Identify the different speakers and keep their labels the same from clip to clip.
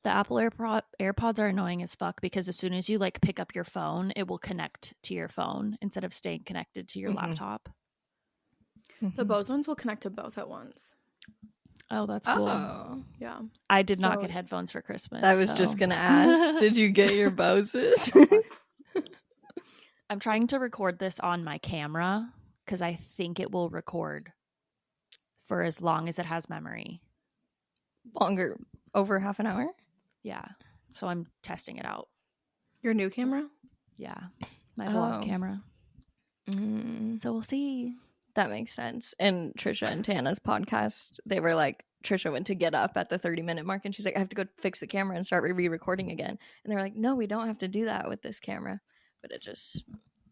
Speaker 1: The Apple AirPods are annoying as fuck because as soon as you like pick up your phone, it will connect to your phone instead of staying connected to your laptop.
Speaker 2: The Bose ones will connect to both at once.
Speaker 1: Oh, that's cool.
Speaker 2: Oh. Yeah.
Speaker 1: I did not get headphones for Christmas.
Speaker 3: I was just going to ask, did you get your Boses?
Speaker 1: I'm trying to record this on my camera because I think it will record for as long as it has memory.
Speaker 3: Longer, over half an hour?
Speaker 1: Yeah. So I'm testing it out.
Speaker 2: Your new camera?
Speaker 1: Yeah. My vlog camera. So we'll see.
Speaker 3: That makes sense. And Trisha and Tana's podcast, they were like, Trisha went to get up at the 30-minute mark and she's like, I have to go fix the camera and start re-recording again. And they're like, no, we don't have to do that with this camera. But it just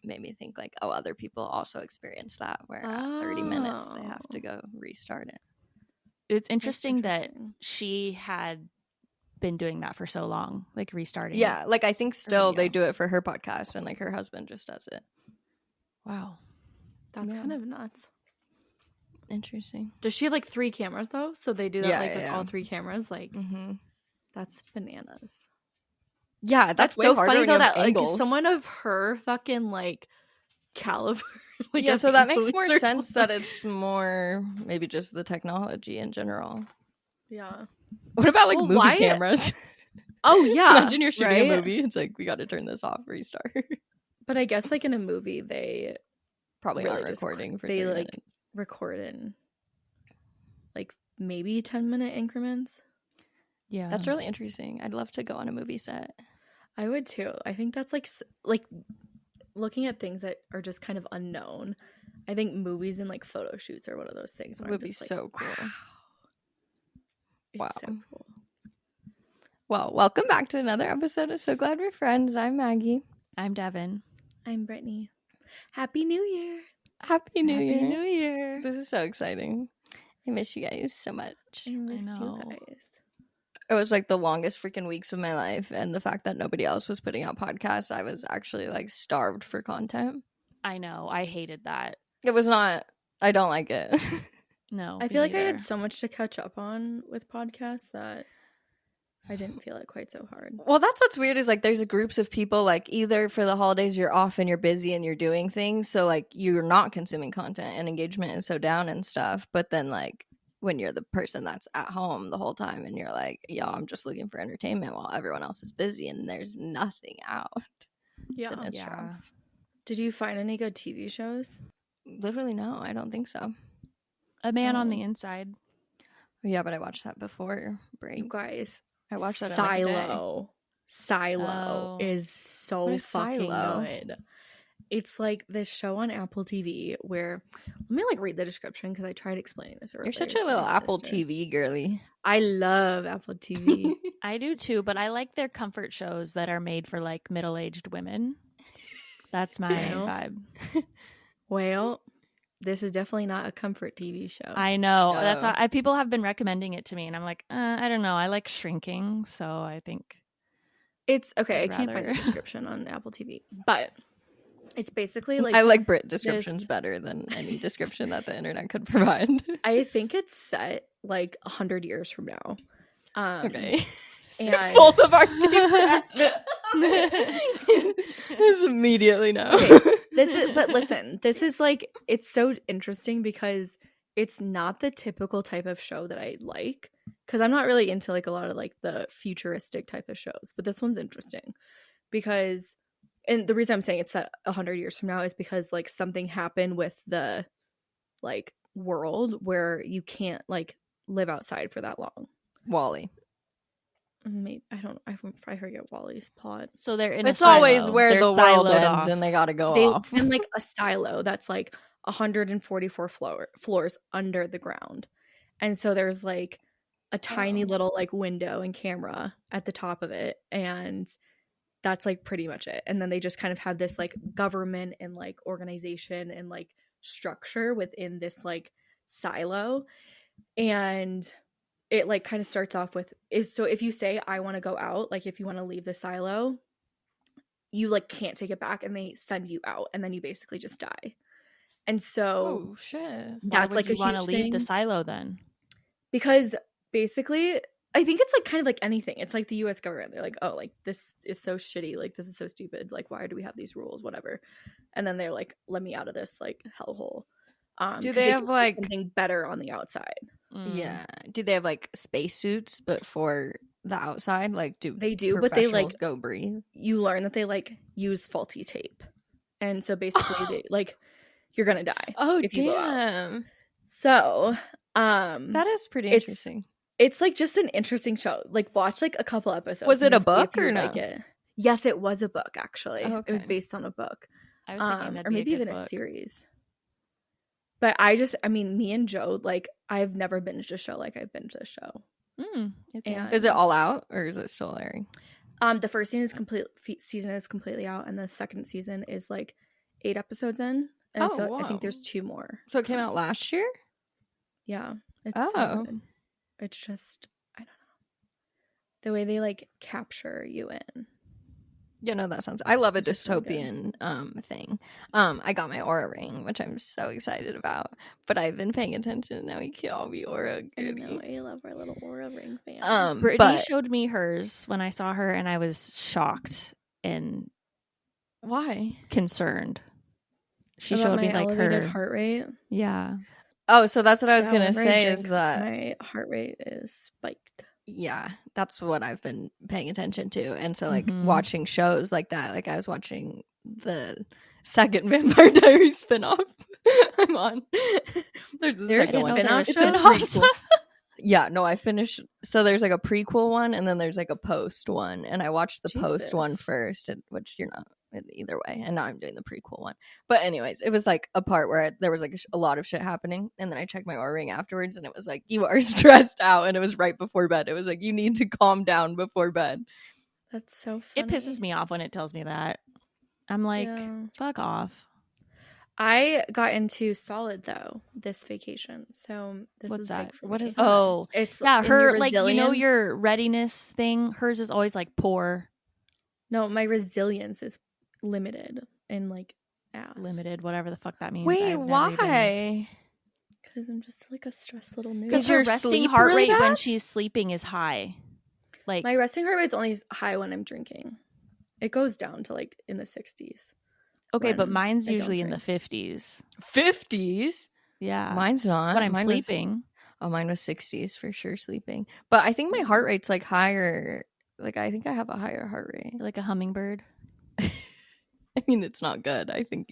Speaker 3: made me think like, oh, other people also experience that where at 30 minutes they have to go restart it.
Speaker 1: It's interesting that she had been doing that for so long, like restarting.
Speaker 3: Yeah, like I think still they do it for her podcast and like her husband just does it.
Speaker 1: Wow.
Speaker 2: That's kind of nuts.
Speaker 3: Interesting.
Speaker 2: Does she have like 3 cameras though? So they do that with all 3 cameras? Like, that's bananas.
Speaker 3: Yeah, that's way
Speaker 2: so
Speaker 3: harder
Speaker 2: funny though that
Speaker 3: angles.
Speaker 2: like someone of her fucking like caliber. Like,
Speaker 3: yeah, so that makes more sense that it's more maybe just the technology in general.
Speaker 2: Yeah.
Speaker 3: What about like movie cameras?
Speaker 2: Oh yeah.
Speaker 3: Imagine you're shooting a movie. It's like we got to turn this off, restart.
Speaker 2: But I guess like in a movie they
Speaker 3: probably really aren't recording for 30
Speaker 2: like
Speaker 3: minutes.
Speaker 2: Record in like maybe 10-minute increments.
Speaker 1: Yeah,
Speaker 3: that's really interesting. I'd love to go on a movie set.
Speaker 2: I would too. I think that's like looking at things that are just kind of unknown. I think movies and like photo shoots are one of those things.
Speaker 3: It would be so cool.
Speaker 2: Wow. It's so cool.
Speaker 3: Well, welcome back to another episode of So Glad We're Friends. I'm Maggie.
Speaker 1: I'm Devin.
Speaker 2: I'm Brittany. Happy New Year.
Speaker 3: Happy New Year.
Speaker 1: Happy New Year.
Speaker 3: This is so exciting. I miss you guys so much.
Speaker 2: I miss you guys.
Speaker 3: It was like the longest freaking weeks of my life, and the fact that nobody else was putting out podcasts, I was actually like starved for content.
Speaker 1: I know. I hated that.
Speaker 3: It was not. I don't like it.
Speaker 1: No.
Speaker 2: I feel like I had so much to catch up on with podcasts that I didn't feel it quite so hard.
Speaker 3: Well, that's what's weird is like there's groups of people like either for the holidays you're off and you're busy and you're doing things, so like you're not consuming content and engagement is so down and stuff. But then like when you're the person that's at home the whole time and you're like, yo, I'm just looking for entertainment while everyone else is busy and there's nothing out.
Speaker 2: Yeah.
Speaker 3: Then it's rough.
Speaker 2: Did you find any good TV shows?
Speaker 3: Literally, no, I don't think so.
Speaker 1: A Man on the Inside.
Speaker 3: Yeah, but I watched that before break.
Speaker 2: You guys,
Speaker 3: I watched that
Speaker 2: Silo. Silo is so fucking good. It's like this show on Apple TV where, let me like read the description because I tried explaining this earlier.
Speaker 3: You're such a little Apple TV girly.
Speaker 2: I love Apple TV.
Speaker 1: I do too, but I like their comfort shows that are made for like middle-aged women. That's my vibe.
Speaker 2: Well, this is definitely not a comfort TV show.
Speaker 1: I know. No. That's why people have been recommending it to me, and I'm like, I don't know. I like Shrinking, so I think
Speaker 2: it's okay. I can't find the description on Apple TV, but it's basically like
Speaker 3: I like Brit descriptions better than any description that the internet could provide.
Speaker 2: I think it's set like 100 years from now.
Speaker 3: Okay.
Speaker 2: And
Speaker 3: both of our This immediately no.
Speaker 2: Okay, but listen, this is like, it's so interesting because it's not the typical type of show that I like, because I'm not really into like a lot of like the futuristic type of shows, but this one's interesting because, and the reason I'm saying it's set 100 years from now is because like something happened with the like world where you can't like live outside for that long.
Speaker 3: Wall-E.
Speaker 2: Maybe I forget Wall-E's plot.
Speaker 1: So they're in.
Speaker 3: It's
Speaker 1: a silo.
Speaker 3: always where
Speaker 1: they're
Speaker 3: the world ends
Speaker 1: off.
Speaker 3: and they gotta go off.
Speaker 2: In like a silo that's like 144 floors under the ground, and so there's like a tiny little like window and camera at the top of it, and that's like pretty much it. And then they just kind of have this like government and like organization and like structure within this like silo, and it like kind of starts off with so if you say I want to go out, like if you want to leave the silo, you like can't take it back and they send you out and then you basically just die. And so
Speaker 3: shit.
Speaker 2: That's like
Speaker 1: you
Speaker 2: a
Speaker 1: want to
Speaker 2: huge
Speaker 1: leave
Speaker 2: thing.
Speaker 1: the silo then?
Speaker 2: Because basically I think it's like kind of like anything. It's like the US government. They're like, oh, like this is so shitty. Like this is so stupid. Like why do we have these rules? Whatever. And then they're like, let me out of this like hellhole.
Speaker 3: Do
Speaker 2: 'Cause
Speaker 3: they have
Speaker 2: can do
Speaker 3: like
Speaker 2: something better on the outside?
Speaker 3: Yeah. Do they have like spacesuits but for the outside? Like do
Speaker 2: They do, but they
Speaker 3: professionals
Speaker 2: like
Speaker 3: go breathe?
Speaker 2: you learn that they like use faulty tape, and so basically they like you're gonna die
Speaker 3: Oh
Speaker 2: if you go out.
Speaker 3: damn.
Speaker 2: So
Speaker 3: That is pretty
Speaker 2: it's
Speaker 3: interesting.
Speaker 2: it's like just an interesting show. Like watch like a couple episodes.
Speaker 3: Was it
Speaker 2: and
Speaker 3: a
Speaker 2: see if
Speaker 3: book
Speaker 2: you
Speaker 3: or
Speaker 2: like
Speaker 3: no?
Speaker 2: it. Yes, it was a book actually.
Speaker 3: Oh,
Speaker 2: It was
Speaker 3: okay.
Speaker 2: based on a book.
Speaker 1: I was thinking that'd
Speaker 2: Or
Speaker 1: be
Speaker 2: maybe
Speaker 1: a good
Speaker 2: even a
Speaker 1: book.
Speaker 2: series. But I mean, me and Joe, like I've never binged a show like I've binged this show.
Speaker 1: Okay.
Speaker 2: And
Speaker 3: Is it all out or is it still airing?
Speaker 2: the first season is completely out, and the second season is like 8 episodes in, and
Speaker 3: Oh,
Speaker 2: so I
Speaker 3: wow.
Speaker 2: think there's 2 more.
Speaker 3: So it came out last year?
Speaker 2: Yeah, it's
Speaker 3: Oh.
Speaker 2: so good. It's just I don't know the way they like capture you in.
Speaker 3: Yeah, no, that sounds. I love a
Speaker 2: It's just really good.
Speaker 3: dystopian thing. I got my Aura ring, which I'm so excited about. But I've been paying attention. Now we can all be Aura
Speaker 2: I know,
Speaker 3: goodies.
Speaker 2: I love our little Aura ring fan.
Speaker 1: Brittany
Speaker 3: But
Speaker 1: showed me hers when I saw her, and I was shocked and
Speaker 3: why?
Speaker 1: concerned. She
Speaker 2: About
Speaker 1: showed me
Speaker 2: my
Speaker 1: like
Speaker 2: elevated
Speaker 1: her.
Speaker 2: heart rate.
Speaker 1: Yeah.
Speaker 3: Oh, so that's what I was
Speaker 2: Yeah,
Speaker 3: gonna
Speaker 2: whenever I
Speaker 3: say is
Speaker 2: drink,
Speaker 3: that
Speaker 2: my heart rate is spiked.
Speaker 3: yeah, that's what I've been paying attention to. And so like
Speaker 1: Mhm.
Speaker 3: watching shows like that, like I was watching the second Vampire Diaries spinoff. I'm on. There's the
Speaker 2: There's
Speaker 3: second one.
Speaker 2: spin-off
Speaker 3: It's in
Speaker 2: shows?
Speaker 3: prequel. Yeah, no, I finished. So there's like a prequel one, and then there's like a post one, and I watched the post one
Speaker 2: Jesus.
Speaker 3: first, which you're not either way, and now I'm doing the prequel one. But anyways, it was like a part where there was like a lot of shit happening, and then I checked my Aura ring afterwards, and it was like you are stressed out, and it was right before bed. It was like you need to calm down before bed.
Speaker 2: That's so funny.
Speaker 1: It pisses me off when it tells me that. I'm like,
Speaker 2: Yeah.
Speaker 1: fuck off.
Speaker 2: I got into solid though this vacation. So this
Speaker 1: What's
Speaker 2: is
Speaker 1: that?
Speaker 2: big for
Speaker 3: What
Speaker 2: me.
Speaker 3: is that?
Speaker 1: Oh,
Speaker 2: It's
Speaker 1: yeah,
Speaker 2: in your
Speaker 1: her like
Speaker 2: resilience.
Speaker 1: your readiness thing. Hers is always like poor,
Speaker 2: No, my resilience is limited and like ass.
Speaker 1: limited, whatever the fuck that means.
Speaker 3: Wait,
Speaker 1: I've never even-
Speaker 3: why?
Speaker 2: Because I'm just like a stressed little noob.
Speaker 3: Because
Speaker 1: Because her
Speaker 3: your
Speaker 1: resting
Speaker 3: sleep
Speaker 1: heart
Speaker 3: really
Speaker 1: rate when
Speaker 3: bad?
Speaker 1: she's sleeping is high. Like
Speaker 2: My resting heart rate's only high when I'm drinking. It goes down to like in the 60s.
Speaker 1: okay, but
Speaker 2: when
Speaker 1: mine's
Speaker 2: I don't
Speaker 1: usually in the
Speaker 2: drink.
Speaker 1: 50s.
Speaker 3: 50s.
Speaker 1: Yeah,
Speaker 3: Mine's not.
Speaker 1: when I'm
Speaker 3: Mine was-
Speaker 1: sleeping.
Speaker 3: Oh, mine was 60s for sure sleeping. But I think my heart rate's like higher. Like I think I have a higher heart rate.
Speaker 1: You're like a hummingbird.
Speaker 3: I mean, it's not good. I think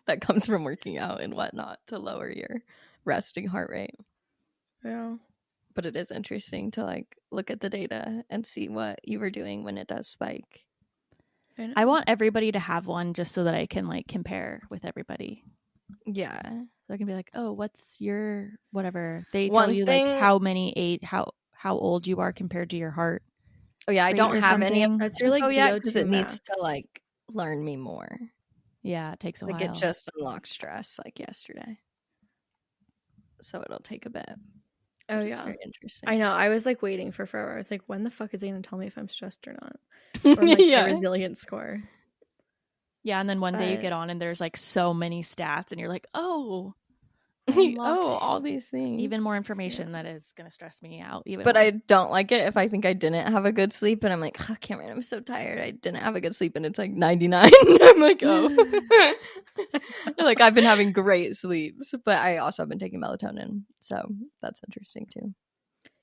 Speaker 3: that comes from working out and whatnot to lower your resting heart rate.
Speaker 2: Yeah.
Speaker 3: But it is interesting to like look at the data and see what you were doing when it does spike.
Speaker 2: know.
Speaker 1: I want everybody to have one just so that I can like compare with everybody.
Speaker 3: Yeah.
Speaker 1: So I can be like, oh, what's your whatever? They tell
Speaker 3: One
Speaker 1: you
Speaker 3: thing-
Speaker 1: like how many how old you are compared to your heart.
Speaker 3: Oh yeah, I
Speaker 1: Rate
Speaker 3: don't
Speaker 1: or
Speaker 3: have any of
Speaker 1: something.
Speaker 2: That's your like
Speaker 3: info yet because
Speaker 2: VO2
Speaker 3: it needs to
Speaker 2: max.
Speaker 3: like learn me more.
Speaker 1: Yeah, it takes a
Speaker 3: Like
Speaker 1: while.
Speaker 3: it just unlocked stress like yesterday. So it'll take a bit.
Speaker 2: Oh
Speaker 3: Which is
Speaker 2: yeah.
Speaker 3: very interesting.
Speaker 2: I know. I was like waiting for forever. I was like, when the fuck is he gonna tell me if I'm stressed or not? Or like
Speaker 3: Yeah.
Speaker 2: my resilience score.
Speaker 1: Yeah, and then one day you
Speaker 2: But-
Speaker 1: get on and there's like so many stats and you're like, oh, I
Speaker 3: Oh,
Speaker 1: unlocked
Speaker 3: all these things.
Speaker 1: even more information that is going to stress me out even
Speaker 3: But
Speaker 1: more.
Speaker 3: I don't like it if I think I didn't have a good sleep and I'm like, oh, Cameron, I'm so tired. I didn't have a good sleep and it's like 99. I'm like, oh. Like I've been having great sleeps, but I also have been taking melatonin. So that's interesting too.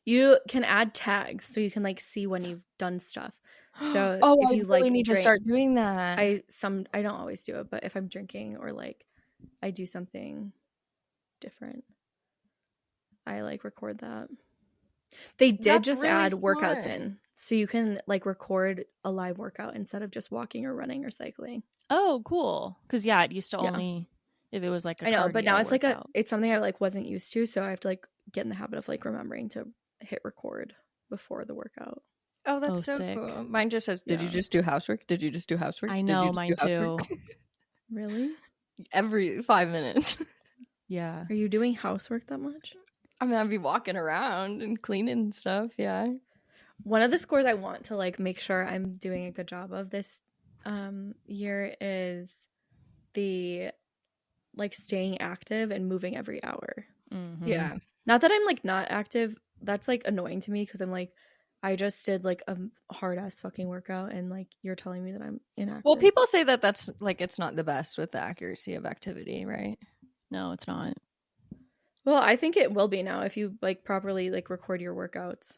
Speaker 2: You can add tags so you can like see when you've done stuff. So
Speaker 3: Oh,
Speaker 2: if
Speaker 3: I
Speaker 2: you
Speaker 3: really
Speaker 2: like
Speaker 3: need to
Speaker 2: drink-
Speaker 3: start doing that.
Speaker 2: I don't always do it, but if I'm drinking or like I do something different, I like record that. They did
Speaker 3: That's
Speaker 2: just
Speaker 3: really
Speaker 2: add workouts
Speaker 3: smart.
Speaker 2: in, so you can like record a live workout instead of just walking or running or cycling.
Speaker 1: Oh, cool. Because yeah, it used to
Speaker 2: Yeah.
Speaker 1: only if it was like a
Speaker 2: I know, but now
Speaker 1: cardio
Speaker 2: it's like
Speaker 1: workout.
Speaker 2: it's something I like wasn't used to, so I have to like get in the habit of like remembering to hit record before the workout.
Speaker 3: Oh, that's
Speaker 1: Oh,
Speaker 3: so
Speaker 1: sick.
Speaker 3: cool. Mine just says, did you
Speaker 2: Yeah.
Speaker 3: just do housework? Did you just do housework?
Speaker 1: I
Speaker 3: Did
Speaker 1: know,
Speaker 3: you just
Speaker 1: mine
Speaker 3: do
Speaker 1: too.
Speaker 3: housework?"
Speaker 2: Really?
Speaker 3: Every 5 minutes.
Speaker 1: Yeah.
Speaker 2: Are you doing housework that much?
Speaker 3: I mean, I'd be walking around and cleaning and stuff. Yeah.
Speaker 2: One of the scores I want to like make sure I'm doing a good job of this year is the like staying active and moving every hour.
Speaker 1: Mhm.
Speaker 3: Yeah.
Speaker 2: Not that I'm like not active. That's like annoying to me because I'm like, I just did like a hard ass fucking workout and like you're telling me that I'm inactive.
Speaker 3: Well, people say that that's like it's not the best with the accuracy of activity, right?
Speaker 1: No, it's not.
Speaker 2: Well, I think it will be now if you like properly like record your workouts.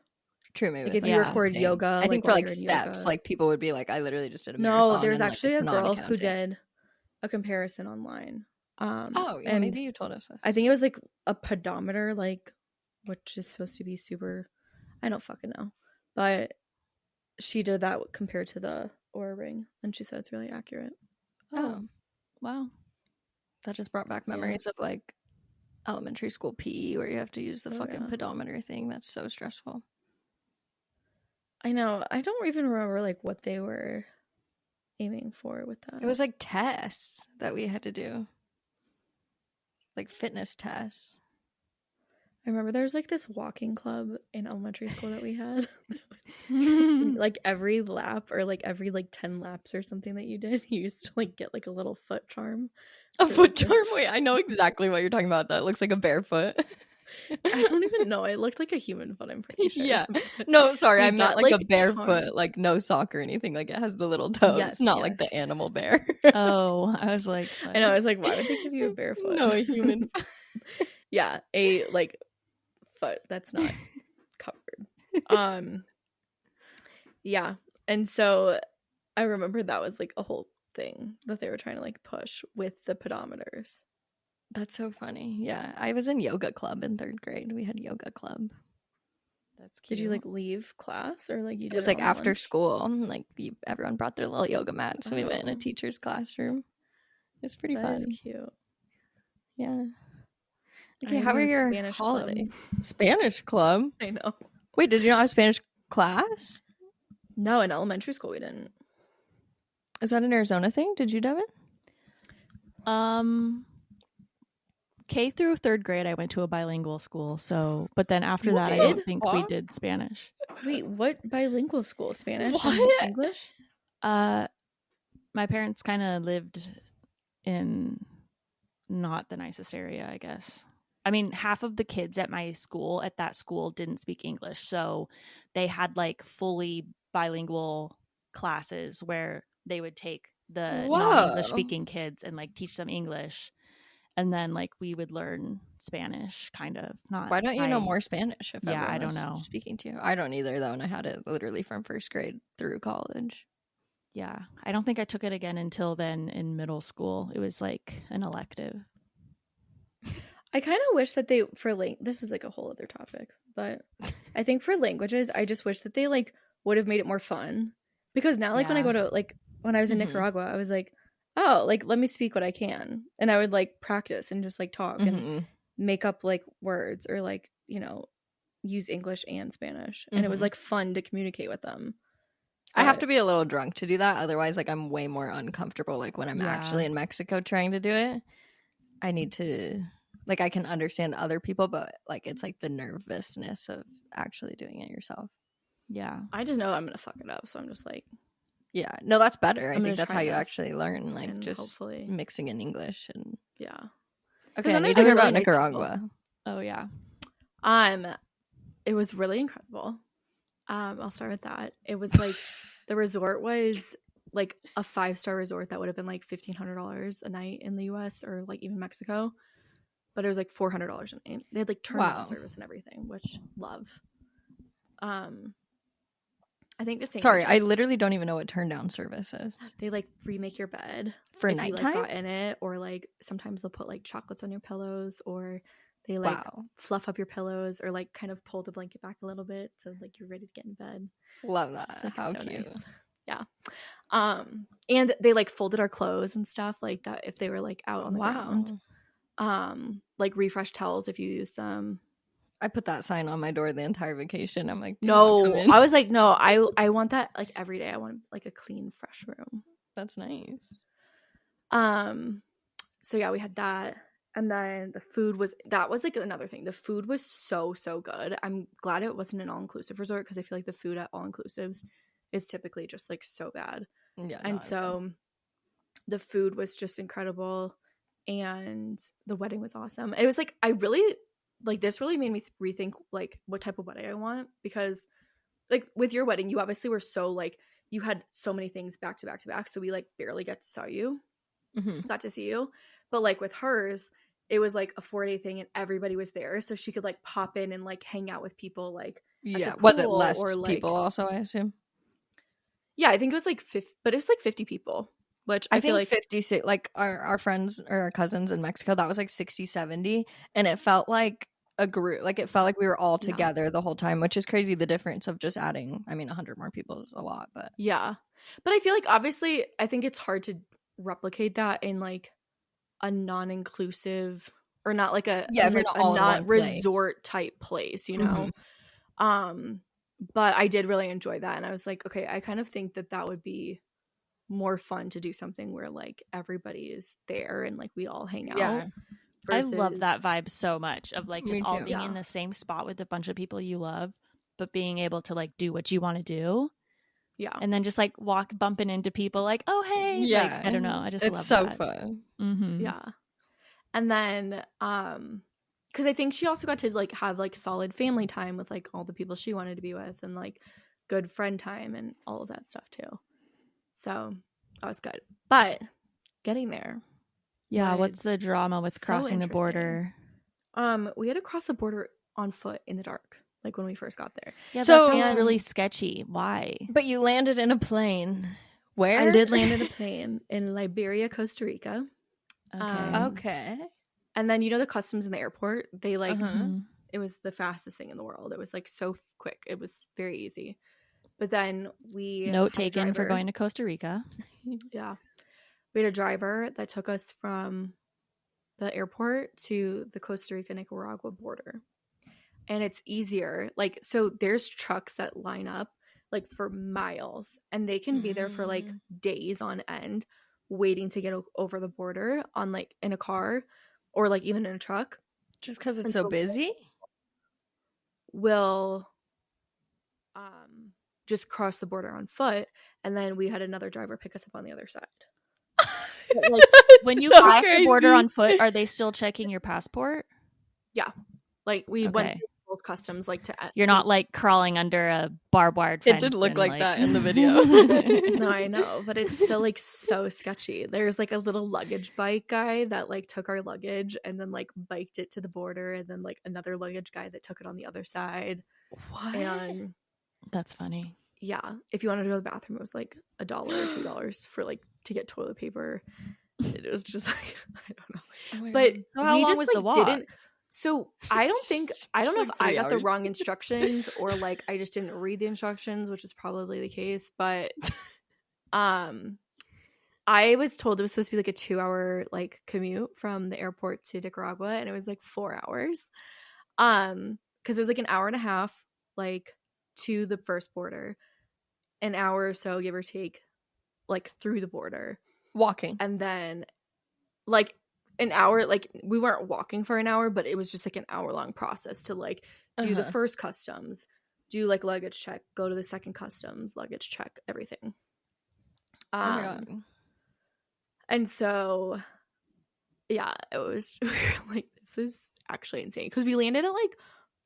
Speaker 3: True, maybe
Speaker 2: Like
Speaker 3: with,
Speaker 2: if you record
Speaker 3: counting.
Speaker 2: yoga,
Speaker 3: I think
Speaker 2: like
Speaker 3: for
Speaker 2: while
Speaker 3: like
Speaker 2: you're in
Speaker 3: steps,
Speaker 2: yoga.
Speaker 3: like people would be like, I literally just did a
Speaker 2: No,
Speaker 3: marathon.
Speaker 2: there's
Speaker 3: and,
Speaker 2: actually
Speaker 3: like,
Speaker 2: a
Speaker 3: it's
Speaker 2: girl
Speaker 3: not
Speaker 2: who
Speaker 3: counting.
Speaker 2: did a comparison online.
Speaker 3: Oh, yeah,
Speaker 2: and
Speaker 3: maybe you told us this.
Speaker 2: I think it was like a pedometer, like which is supposed to be super. I don't fucking know, but she did that compared to the Oura Ring, and she said it's really accurate.
Speaker 3: Oh,
Speaker 1: Wow.
Speaker 3: that just brought back
Speaker 2: Yeah.
Speaker 3: memories of like elementary school PE where you have to use the
Speaker 2: Oh,
Speaker 3: fucking
Speaker 2: yeah.
Speaker 3: pedometer thing. That's so stressful.
Speaker 2: I know. I don't even remember like what they were aiming for with that.
Speaker 3: It was like tests that we had to do, like fitness tests.
Speaker 2: I remember there was like this walking club in elementary school that we had. Like every lap or like every like 10 laps or something that you did, you used to like get like a little foot charm.
Speaker 3: A
Speaker 2: for,
Speaker 3: foot
Speaker 2: like, this-
Speaker 3: charm? Wait, I know exactly what you're talking about. That looks like a barefoot.
Speaker 2: I don't even know. It looked like a human foot, I'm pretty sure.
Speaker 3: Yeah. No, sorry,
Speaker 2: We
Speaker 3: I meant
Speaker 2: got,
Speaker 3: like a
Speaker 2: like,
Speaker 3: barefoot,
Speaker 2: charm.
Speaker 3: like no sock or anything. Like it has the little toes,
Speaker 2: Yes,
Speaker 3: not like the
Speaker 2: yes,
Speaker 3: animal bear.
Speaker 1: Oh, I was like,
Speaker 2: I know. I was like, why would they give you a barefoot?
Speaker 3: No, a human foot.
Speaker 2: Yeah, a like foot that's not covered. Yeah, and so I remember that was like a whole thing that they were trying to like push with the pedometers.
Speaker 3: That's so funny. Yeah, I was in yoga club in 3rd grade. We had yoga club. That's cute.
Speaker 2: Did you like leave class or like you did
Speaker 3: It was
Speaker 2: it
Speaker 3: like
Speaker 2: on
Speaker 3: after
Speaker 2: lunch?
Speaker 3: school. Like everyone brought their little yoga mats, so we went in a
Speaker 2: Oh.
Speaker 3: teacher's classroom. It was pretty
Speaker 2: That
Speaker 3: fun.
Speaker 2: is cute.
Speaker 3: Yeah.
Speaker 2: I
Speaker 3: Okay,
Speaker 2: was
Speaker 3: how
Speaker 2: in
Speaker 3: were
Speaker 2: a
Speaker 3: your
Speaker 2: Spanish
Speaker 3: holiday?
Speaker 2: club.
Speaker 3: Spanish club?
Speaker 2: I know.
Speaker 3: Wait, did you not have Spanish class?
Speaker 2: No, in elementary school we didn't.
Speaker 3: Is that an Arizona thing? Did you, Devin?
Speaker 1: K through 3rd grade, I went to a bilingual school. So, but then after that, I
Speaker 2: did?
Speaker 1: don't think we did Spanish.
Speaker 2: Wait, what bilingual school? Spanish
Speaker 3: What?
Speaker 2: and English?
Speaker 1: My parents kind of lived in not the nicest area, I guess. I mean, half of the kids at that school didn't speak English. So they had like fully bilingual classes where they would take the non-English speaking kids and like teach them English. And then like we would learn Spanish, kind of. Not.
Speaker 3: Why don't you know more Spanish if
Speaker 1: Yeah,
Speaker 3: everyone
Speaker 1: I don't
Speaker 3: was
Speaker 1: know.
Speaker 3: speaking to you? I don't either, though, and I had it literally from 1st grade through college.
Speaker 1: Yeah, I don't think I took it again until then in middle school. It was like an elective.
Speaker 2: I kind of wish that they this is like a whole other topic, but I think for languages, I just wish that they like would have made it more fun because now like when I go to like when I was in Nicaragua, I was like, oh, like let me speak what I can, and I would like practice and just like talk and make up like words or like use English and Spanish, and it was like fun to communicate with them.
Speaker 3: I have to be a little drunk to do that. Otherwise, like I'm way more uncomfortable. Like when I'm actually in Mexico trying to do it, I need to like I can understand other people, but like it's like the nervousness of actually doing it yourself.
Speaker 1: Yeah,
Speaker 2: I just know I'm gonna fuck it up, so I'm just like,
Speaker 3: yeah, no, that's better. I think that's how you
Speaker 2: enough
Speaker 3: actually learn, like just
Speaker 2: hopefully
Speaker 3: mixing in English and
Speaker 2: yeah.
Speaker 3: Okay, I
Speaker 2: then
Speaker 3: need
Speaker 2: there's,
Speaker 3: to
Speaker 2: like,
Speaker 3: hear
Speaker 2: really
Speaker 3: about
Speaker 2: nice
Speaker 3: Nicaragua.
Speaker 2: people.
Speaker 1: Oh yeah.
Speaker 2: It was really incredible. I'll start with that. It was like the resort was like a 5-star resort that would have been like $1,500 a night in the US or like even Mexico, but it was like $400 a night. They had like turn down service and everything, which love. I think the same.
Speaker 3: Sorry, I literally don't even know what turn down service is.
Speaker 2: They like remake your bed
Speaker 3: for
Speaker 2: if
Speaker 3: nighttime.
Speaker 2: You like got in it, or like sometimes they'll put like chocolates on your pillows, or they like fluff up your pillows, or like kind of pull the blanket back a little bit so like you're ready to get in bed.
Speaker 3: Love that.
Speaker 2: Like,
Speaker 3: how
Speaker 2: so
Speaker 3: cute.
Speaker 2: Nice. Yeah. And they like folded our clothes and stuff like that if they were like out on the ground. Like refresh towels if you use them.
Speaker 3: I put that sign on my door the entire vacation. I'm like,
Speaker 2: no, I was like, no, I want that like every day. I want like a clean, fresh room.
Speaker 3: That's nice.
Speaker 2: So yeah, we had that. And then that was like another thing. The food was so good. I'm glad it wasn't an all-inclusive resort because I feel like the food at all-inclusives is typically just like so bad.
Speaker 3: Yeah.
Speaker 2: And so the food was just incredible and the wedding was awesome. It was like I really like this really made me rethink like what type of wedding I want, because like with your wedding, you obviously were so like you had so many things back to back to back, so we like barely got to see you. But like with hers, it was like a 4-day thing and everybody was there, so she could like pop in and like hang out with people like at the pool,
Speaker 3: was it less
Speaker 2: or like
Speaker 3: people also, I assume?
Speaker 2: Yeah, I think it was like 50, but it was like 50 people, which I feel
Speaker 3: think
Speaker 2: like
Speaker 3: 50, like our friends or our cousins in Mexico, that was like 60, 70, and it felt like a group. Like it felt like we were all
Speaker 2: Yeah.
Speaker 3: together the whole time, which is crazy. The difference of just adding, I mean, 100 more people is a lot, but
Speaker 2: yeah. But I feel like obviously I think it's hard to replicate that in like a non-inclusive, or not like a
Speaker 3: if you're not all in one place.
Speaker 2: resort type place, you know. But I did really enjoy that, and I was like, okay, I kind of think that would be more fun to do something where like everybody is there and like we all hang out.
Speaker 1: I love that vibe so much, of like just
Speaker 3: Me
Speaker 1: all
Speaker 3: too.
Speaker 1: being in the same spot with a bunch of people you love, but being able to like do what you want to do.
Speaker 2: Yeah.
Speaker 1: And then just like bumping into people like, oh, hey.
Speaker 3: Yeah.
Speaker 1: Like, I don't know. I just
Speaker 3: it's
Speaker 1: love
Speaker 3: so
Speaker 1: that.
Speaker 3: fun.
Speaker 2: Yeah. And then, because I think she also got to like have like solid family time with like all the people she wanted to be with, and like good friend time and all of that stuff too. So that was good. But getting there.
Speaker 1: Yeah. What's the drama with
Speaker 2: so
Speaker 1: crossing the border?
Speaker 2: We had to cross the border on foot in the dark, like when we first got there.
Speaker 1: Yeah,
Speaker 3: So-
Speaker 1: that sounds really sketchy. Why?
Speaker 3: But you landed in a plane. Where?
Speaker 2: I did land in a plane in Liberia, Costa Rica.
Speaker 3: Okay.
Speaker 2: And then, you know, the customs in the airport, they like,
Speaker 1: Mhm.
Speaker 2: it was the fastest thing in the world. It was like so quick. It was very easy. But then we
Speaker 1: Note
Speaker 2: had a
Speaker 1: taken for
Speaker 2: driver.
Speaker 1: going to Costa Rica.
Speaker 2: Yeah. We had a driver that took us from the airport to the Costa Rica Nicaragua border. And it's easier. Like, so there's trucks that line up like for miles, and they can be there for like days on end waiting to get over the border on like in a car or like even in a truck.
Speaker 3: Just because it's so busy?
Speaker 2: Will just cross the border on foot, and then we had another driver pick us up on the other side.
Speaker 1: But, like, when you cross the border on foot, are they still checking your passport?
Speaker 2: Yeah. Like we went through both customs, like to
Speaker 1: you're not like crawling under a barbed wire fence.
Speaker 3: It did look like that in the video.
Speaker 2: No, I know, but it's still like so sketchy. There's like a little luggage bike guy that like took our luggage and then like biked it to the border, and then like another luggage guy that took it on the other side.
Speaker 3: What?
Speaker 2: And
Speaker 1: that's funny.
Speaker 2: Yeah, if you wanted to go to the bathroom, it was like $1 or $2 for like to get toilet paper. It was just like, I don't know. But
Speaker 1: so how
Speaker 2: we
Speaker 1: long
Speaker 2: just
Speaker 1: was
Speaker 2: like
Speaker 1: the walk?
Speaker 2: didn't. So I don't know if I got the
Speaker 3: hours.
Speaker 2: wrong instructions or like I just didn't read the instructions, which is probably the case. But I was told it was supposed to be like a 2-hour like commute from the airport to Nicaragua, and it was like 4 hours. Because it was like an hour and a half like to the first border, an hour or so give or take like through the border
Speaker 3: Walking.
Speaker 2: and then like an hour, like we weren't walking for an hour, but it was just like an hour-long process to like do the first customs, do like luggage check, go to the second customs, luggage check, everything.
Speaker 3: Oh my god.
Speaker 2: And so yeah, it was like, this is actually insane, because we landed at like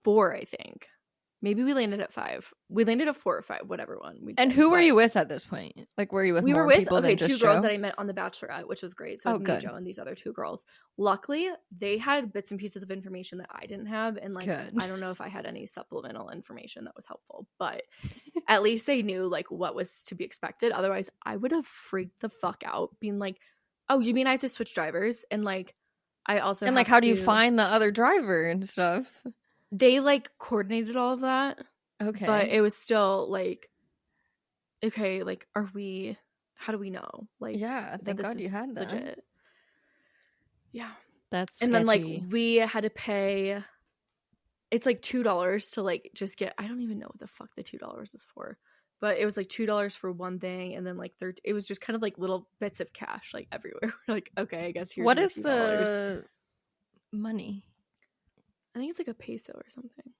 Speaker 2: 4, I think. Maybe we landed at 5. We landed at 4 or 5, whatever one.
Speaker 3: And who were you with at this point? Like, were you with more people than just
Speaker 2: 2 girls
Speaker 3: Joe?
Speaker 2: that I met on The Bachelorette, which was great. So it was me, Joe, and these other 2 girls. Luckily, they had bits and pieces of information that I didn't have. And like, I don't know if I had any supplemental information that was helpful, but at least they knew like what was to be expected. Otherwise, I would have freaked the fuck out, being like, oh, you mean I have to switch drivers? And like, I also
Speaker 3: and like, how do you find the other driver and stuff?
Speaker 2: They like coordinated all of that.
Speaker 3: Okay.
Speaker 2: But it was still like, okay, like, how do we know? Like,
Speaker 3: yeah, thank God you had that.
Speaker 2: Legit. Yeah.
Speaker 1: That's
Speaker 2: and
Speaker 1: sketchy.
Speaker 2: then like we had to pay, it's like $2 to like just get, I don't even know what the fuck the $2 is for, but it was like $2 for one thing, and then like it was just kind of like little bits of cash like everywhere. Like, okay, I guess here's
Speaker 3: what is
Speaker 2: $2.
Speaker 3: the money?
Speaker 2: I think it's like a peso or something.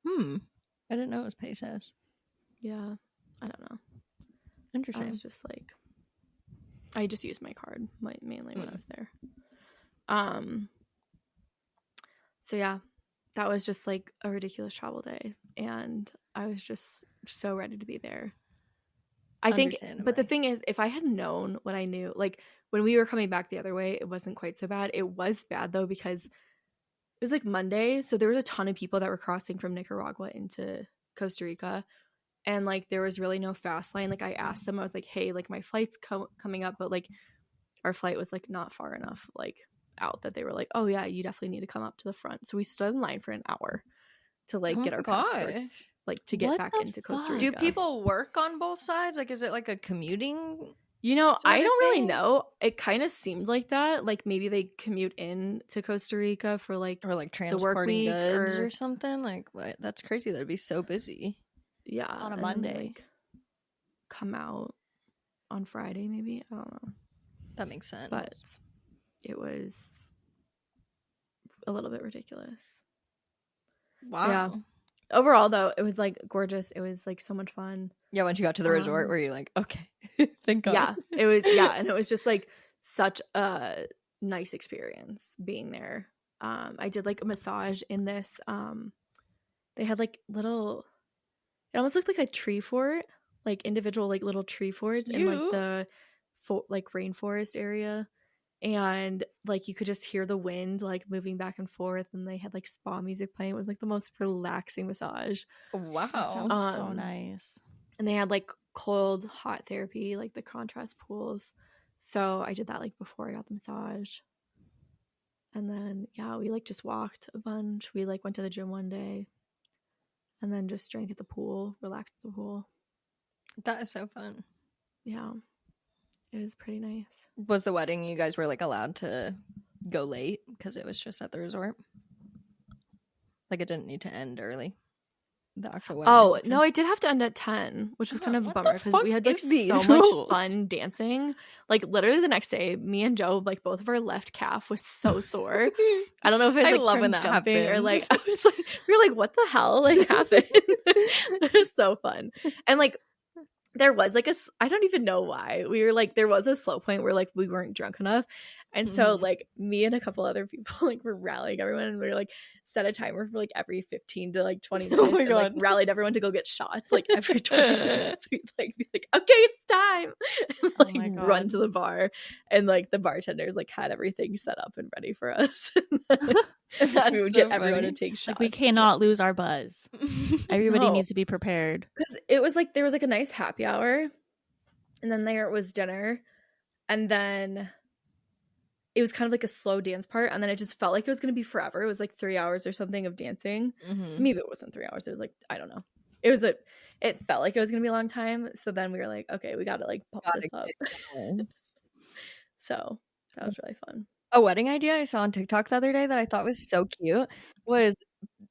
Speaker 3: I didn't know it was pesos.
Speaker 2: Yeah, I don't know.
Speaker 3: Interesting.
Speaker 2: I was just like, I just used my card mainly when I was there. So yeah, that was just like a ridiculous travel day, and I was just so ready to be there. I think, but the
Speaker 3: Understandably.
Speaker 2: thing is, if I had known what I knew, like when we were coming back the other way, it wasn't quite so bad. It was bad though, because it was like Monday, so there was a ton of people that were crossing from Nicaragua into Costa Rica, and like there was really no fast line. Like I asked them, I was like, hey, like my flight's coming up, but like our flight was like not far enough like out that they were like, oh yeah, you definitely need to come up to the front. So we stood in line for an hour to like
Speaker 3: Oh
Speaker 2: get
Speaker 3: my
Speaker 2: our
Speaker 3: gosh.
Speaker 2: passports, like to get
Speaker 1: What
Speaker 2: back
Speaker 1: the
Speaker 2: into Costa
Speaker 1: fuck?
Speaker 2: Rica.
Speaker 3: Do people work on both sides? Like, is it like a commuting?
Speaker 2: You know,
Speaker 3: sort
Speaker 2: I
Speaker 3: of
Speaker 2: don't really
Speaker 3: thing?
Speaker 2: know. It kind of seemed like that. Like maybe they commute in to Costa Rica for like
Speaker 3: Or like
Speaker 2: the work
Speaker 3: transporting
Speaker 2: week
Speaker 3: goods
Speaker 2: or
Speaker 3: or something? Like, what? That's crazy. That'd be so busy.
Speaker 2: yeah,
Speaker 1: On a
Speaker 2: and
Speaker 1: Monday.
Speaker 2: then they like come out on Friday maybe. I don't know.
Speaker 3: That makes sense.
Speaker 2: But it was a little bit ridiculous.
Speaker 3: wow.
Speaker 2: Yeah. Overall though, it was like gorgeous. It was like so much fun.
Speaker 3: Yeah, once you got to the resort, where you're like, okay, thank God.
Speaker 2: Yeah, it was. Yeah, and it was just like such a nice experience being there. I did like a massage in this. They had like little. It almost looked like a tree fort, like individual like little tree forts in like
Speaker 3: Cute.
Speaker 2: the like rainforest area, and like you could just hear the wind like moving back and forth, and they had like spa music playing. It was like the most relaxing massage.
Speaker 1: That
Speaker 3: Wow.
Speaker 1: sounds so nice.
Speaker 2: And they had like cold hot therapy, like the contrast pools. So I did that like before I got the massage. And then yeah, we like just walked a bunch. We like went to the gym one day and then just drank at the pool, relaxed at the pool.
Speaker 3: That is so fun.
Speaker 2: Yeah, it was pretty nice.
Speaker 3: Was the wedding you guys were like allowed to go late because it was just at the resort? Like it didn't need to end early. The actual wedding.
Speaker 2: Oh
Speaker 3: reception?
Speaker 2: no, I did have to end at 10, which was kind of a
Speaker 3: What the
Speaker 2: bummer because we
Speaker 3: fuck
Speaker 2: had like
Speaker 3: is these
Speaker 2: so much
Speaker 3: rules?
Speaker 2: fun dancing. Like literally the next day, me and Joe, like both of our left calf was so sore. I don't know if it was
Speaker 3: I
Speaker 2: like
Speaker 3: love
Speaker 2: from
Speaker 3: when that
Speaker 2: jumping or like
Speaker 3: happens.
Speaker 2: I was like we were like, what the hell like happened? It was so fun. And like there was like I don't even know why. We were like there was a slow point where like we weren't drunk enough. And so like me and a couple other people like were rallying everyone, and we were like set a timer for like every 15 to like 20 minutes
Speaker 3: Oh my
Speaker 2: and like
Speaker 3: God.
Speaker 2: rallied everyone to go get shots like every 20 minutes. We'd like be like, okay, it's time. And
Speaker 1: Oh
Speaker 2: like
Speaker 1: my
Speaker 2: run
Speaker 1: God.
Speaker 2: to the bar, and like the bartenders like had everything set up and ready for us.
Speaker 3: That's
Speaker 2: we would
Speaker 3: so
Speaker 2: get everyone to
Speaker 3: funny.
Speaker 2: take shots.
Speaker 1: Like we cannot lose our buzz. Everybody
Speaker 2: No.
Speaker 1: needs to be prepared.
Speaker 2: Because it was like there was like a nice happy hour, and then there was dinner, and then it was kind of like a slow dance part, and then it just felt like it was going to be forever. It was like 3 hours or something of dancing.
Speaker 3: Mm-hmm.
Speaker 2: Maybe it wasn't 3 hours. It was like, I don't know. It felt like it was going to be a long time. So then we were like, okay, we got to like pump this up. So that was really fun.
Speaker 3: A wedding idea I saw on TikTok the other day that I thought was so cute was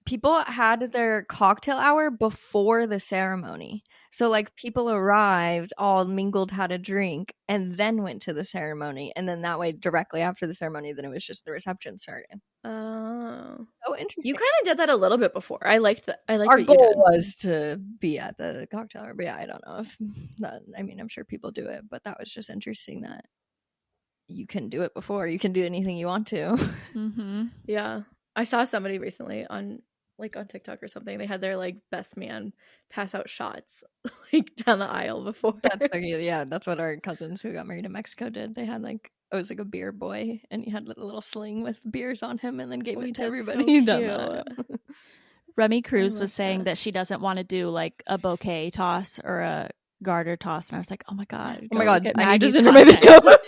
Speaker 3: people had their cocktail hour before the ceremony. So like people arrived, all mingled, had a drink, and then went to the ceremony. And then that way, directly after the ceremony, then it was just the reception starting.
Speaker 2: Oh,
Speaker 3: So interesting.
Speaker 2: you kind of did that a little bit before. I liked that. I liked
Speaker 3: Our
Speaker 2: what you
Speaker 3: goal
Speaker 2: did.
Speaker 3: was to be at the cocktail hour, but yeah, I don't know if that, I mean, I'm sure people do it, but that was just interesting that you can do it before. You can do anything you want to.
Speaker 1: Mm-hmm.
Speaker 2: Yeah, I saw somebody recently on TikTok or something. They had their like best man pass out shots like down the aisle before.
Speaker 3: That's so cute. Yeah, that's what our cousins who got married in Mexico did. They had like, it was like a beer boy, and he had a little sling with beers on him, and then gave it to everybody.
Speaker 2: So
Speaker 1: Remy Cruz
Speaker 2: love
Speaker 1: was saying that she doesn't want to do like a bouquet toss or a garter toss, and I was like, oh my God,
Speaker 3: Oh my God,
Speaker 1: look at
Speaker 3: I need to
Speaker 1: Maggie's
Speaker 3: send her my video.
Speaker 1: content.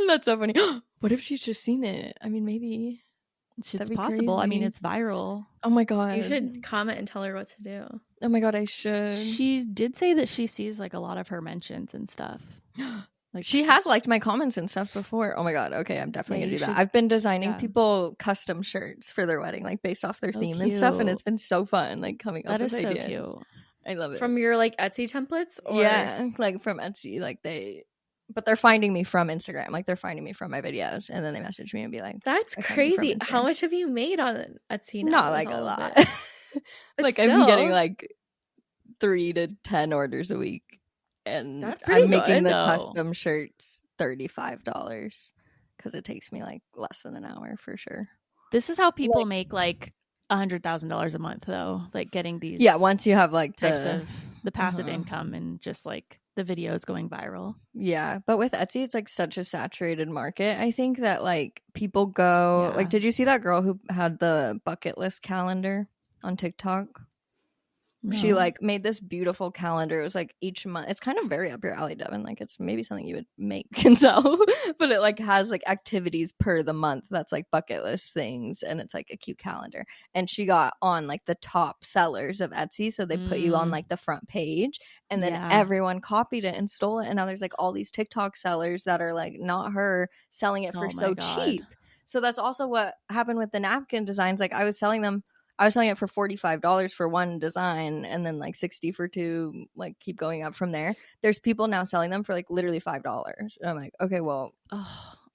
Speaker 3: That's so funny. What if she's just seen it? I mean, maybe.
Speaker 1: It's
Speaker 3: That'd be
Speaker 1: possible. I mean,
Speaker 3: crazy.
Speaker 1: it's viral.
Speaker 3: Oh my God.
Speaker 2: you should comment and tell her what to do.
Speaker 3: Oh my God, I should.
Speaker 1: She did say that she sees like a lot of her mentions and stuff. Like
Speaker 3: She has liked my comments and stuff before. Oh my God. Okay, I'm definitely
Speaker 1: Yeah,
Speaker 3: gonna
Speaker 1: you
Speaker 3: do that.
Speaker 1: should-
Speaker 3: I've been designing
Speaker 1: yeah.
Speaker 3: people custom shirts for their wedding, like based off their
Speaker 1: Oh,
Speaker 3: theme and stuff, and
Speaker 1: cute.
Speaker 3: it's been so fun, like coming up
Speaker 1: That
Speaker 3: with
Speaker 1: is so
Speaker 3: ideas.
Speaker 1: cute.
Speaker 3: I love it.
Speaker 2: From your like Etsy templates, or
Speaker 3: Yeah, like from Etsy, like but they're finding me from Instagram. Like they're finding me from my videos, and then they message me and be like,
Speaker 2: that's
Speaker 3: I found you from
Speaker 2: crazy. How
Speaker 3: Instagram.
Speaker 2: much have you made on Etsy now?
Speaker 3: not
Speaker 2: with
Speaker 3: like a
Speaker 2: all of
Speaker 3: lot.
Speaker 2: it?
Speaker 3: Like
Speaker 2: But
Speaker 3: I'm getting
Speaker 2: still.
Speaker 3: like 3 to 10 orders a week, and
Speaker 2: That's pretty
Speaker 3: I'm making
Speaker 2: good,
Speaker 3: the
Speaker 1: though.
Speaker 3: custom shirts $35 because it takes me like less than an hour for sure.
Speaker 1: This is how people
Speaker 2: Like-
Speaker 1: make like $100,000 a month, though. Like getting these
Speaker 3: once you have like
Speaker 1: types
Speaker 3: the
Speaker 1: of the passive income and just like the videos going viral.
Speaker 3: Yeah, but with Etsy, it's like such a saturated market. I think that like people go like,
Speaker 1: Yeah.
Speaker 3: did you see that girl who had the bucket list calendar on TikTok? She
Speaker 1: No.
Speaker 3: like made this beautiful calendar. It was like each month. It's kind of very up your alley, Devin. Like it's maybe something you would make and sell, but it like has like activities per the month. That's like bucket list things, and it's like a cute calendar. And she got on like the top sellers of Etsy, so they put you on like the front page, and then
Speaker 1: Yeah.
Speaker 3: everyone copied it and stole it. And now there's like all these TikTok sellers that are like not her selling it for
Speaker 1: Oh my
Speaker 3: so
Speaker 1: God.
Speaker 3: cheap. So that's also what happened with the napkin designs. Like I was selling it for $45 for one design and then like 60 for two, like keep going up from there. There's people now selling them for like literally $5. And I'm like, okay, well,